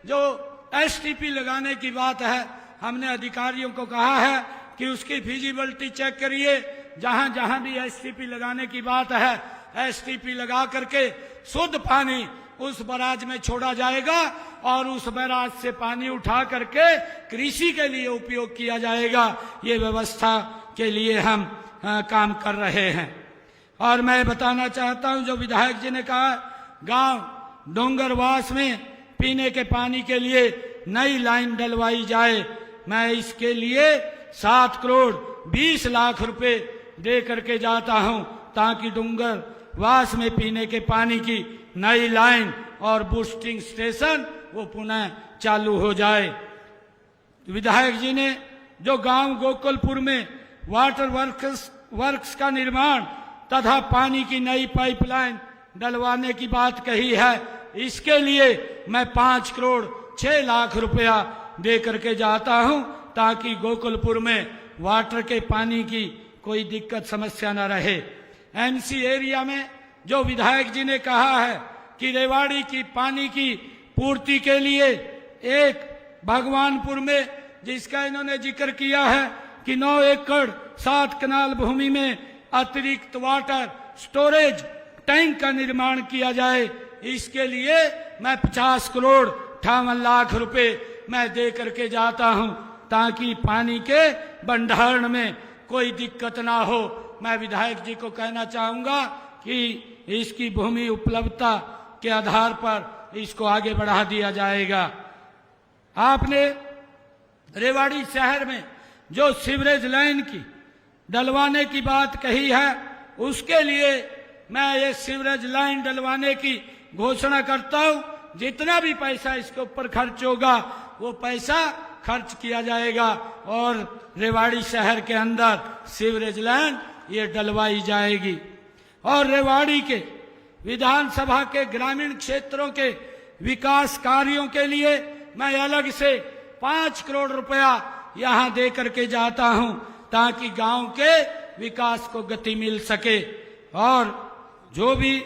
जो एसटीपी लगाने की बात है, हमने अधिकारियों को कहा है कि उसकी फिजिबिलिटी चेक करिए। जहां जहां भी एसटीपी लगाने की बात है, एसटीपी लगा करके शुद्ध पानी उस बैराज में छोड़ा जाएगा और उस बैराज से पानी उठा करके कृषि के लिए उपयोग किया जाएगा। ये व्यवस्था के लिए हम काम कर रहे हैं। और मैं बताना चाहता हूं, जो विधायक जी ने कहा गांव डोंगरवास में पीने के पानी के लिए नई लाइन डलवाई जाए, मैं इसके लिए 7 करोड़ 20 लाख रुपए दे करके जाता हूं, ताकि डोंगरवास में पीने के पानी की नई लाइन और बूस्टिंग स्टेशन वो पुनः चालू हो जाए। विधायक जी ने जो गांव गोकुलपुर में वाटर वर्क्स का निर्माण तथा पानी की नई पाइपलाइन डलवाने की बात कही है, इसके लिए मैं 5 करोड़ 6 लाख रुपया दे करके जाता हूं, ताकि गोकुलपुर में वाटर के पानी की कोई दिक्कत समस्या न रहे। एमसी एरिया में जो विधायक जी ने कहा है कि रेवाड़ी की पानी की पूर्ति के लिए एक भगवानपुर में, जिसका इन्होंने जिक्र किया है कि 9 एकड़ 7 कनाल भूमि में अतिरिक्त वाटर स्टोरेज टैंक का निर्माण किया जाए, इसके लिए मैं 50 करोड़ 58 लाख रुपए मैं दे करके जाता हूं, ताकि पानी के भंडारण में कोई दिक्कत ना हो। मैं विधायक जी को कहना चाहूंगा कि इसकी भूमि उपलब्धता के आधार पर इसको आगे बढ़ा दिया जाएगा। आपने रेवाड़ी शहर में जो सीवरेज लाइन की डलवाने की बात कही है, उसके लिए मैं ये सीवरेज लाइन डलवाने की घोषणा करता हूं। जितना भी पैसा इसके ऊपर खर्च होगा वो पैसा खर्च किया जाएगा और रेवाड़ी शहर के अंदर सीवरेज लाइन ये डलवाई जाएगी। और रेवाड़ी के विधानसभा के ग्रामीण क्षेत्रों के विकास कार्यों के लिए मैं अलग से 5 करोड़ रुपया यहां दे करके जाता हूं, ताकि गांव के विकास को गति मिल सके। और जो भी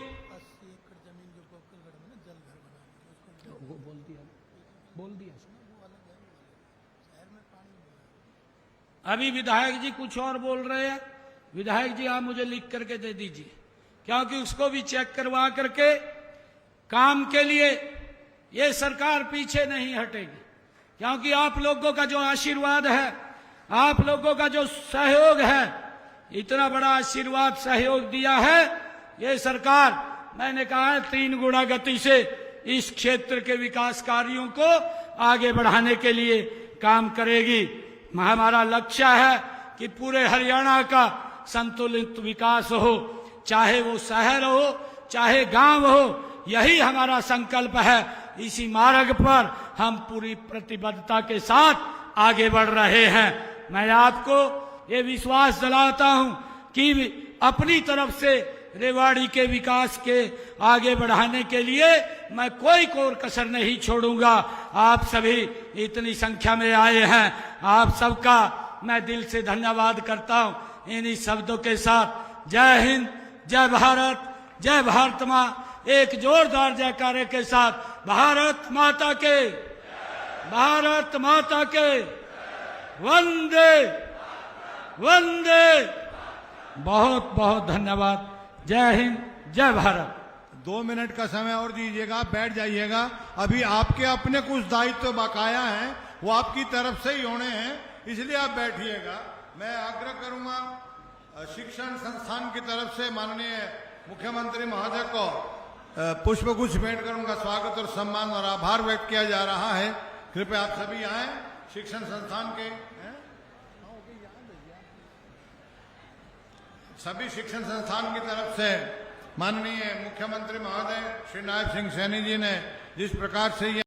अभी विधायक जी कुछ और बोल रहे हैं, विधायक जी आप मुझे लिख करके दे दीजिए, क्योंकि उसको भी चेक करवा करके काम के लिए ये सरकार पीछे नहीं हटेगी। क्योंकि आप लोगों का जो आशीर्वाद है, आप लोगों का जो सहयोग है, इतना बड़ा आशीर्वाद सहयोग दिया है ये सरकार, मैंने कहा है 3 गुना गति से इस क्षेत्र के विकास कार्यों को आगे बढ़ाने के लिए काम करेगी। हमारा लक्ष्य है कि पूरे हरियाणा का संतुलित विकास हो, चाहे वो शहर हो चाहे गांव हो, यही हमारा संकल्प है। इसी मार्ग पर हम पूरी प्रतिबद्धता के साथ आगे बढ़ रहे हैं। मैं आपको ये विश्वास दिलाता हूं कि अपनी तरफ से रेवाड़ी के विकास के आगे बढ़ाने के लिए मैं कोई कोर कसर नहीं छोड़ूंगा। आप सभी इतनी संख्या में आए हैं, आप सबका मैं दिल से धन्यवाद करता हूं। इन्हीं शब्दों के साथ जय हिंद, जय भारत, जय भारत मां, एक जोरदार जयकारे के साथ भारत माता के, भारत माता के, वंदे वंदे। बहुत बहुत धन्यवाद। जय हिंद, जय भारत। 2 मिनट का समय और दीजिएगा, बैठ जाइएगा। अभी आपके अपने कुछ दायित्व बकाया हैं, वो आपकी तरफ से ही होने हैं, इसलिए आप बैठिएगा। मैं आग्रह करूंगा शिक्षण संस्थान की तरफ से माननीय मुख्यमंत्री महोदय को पुष्प गुच्छ भेंट कर उनका स्वागत और सम्मान और आभार व्यक्त किया जा रहा है। कृपया आप सभी आए। शिक्षण संस्थान के सभी शिक्षण संस्थान की तरफ से माननीय मुख्यमंत्री महोदय श्री नायब सिंह सैनी जी ने जिस प्रकार से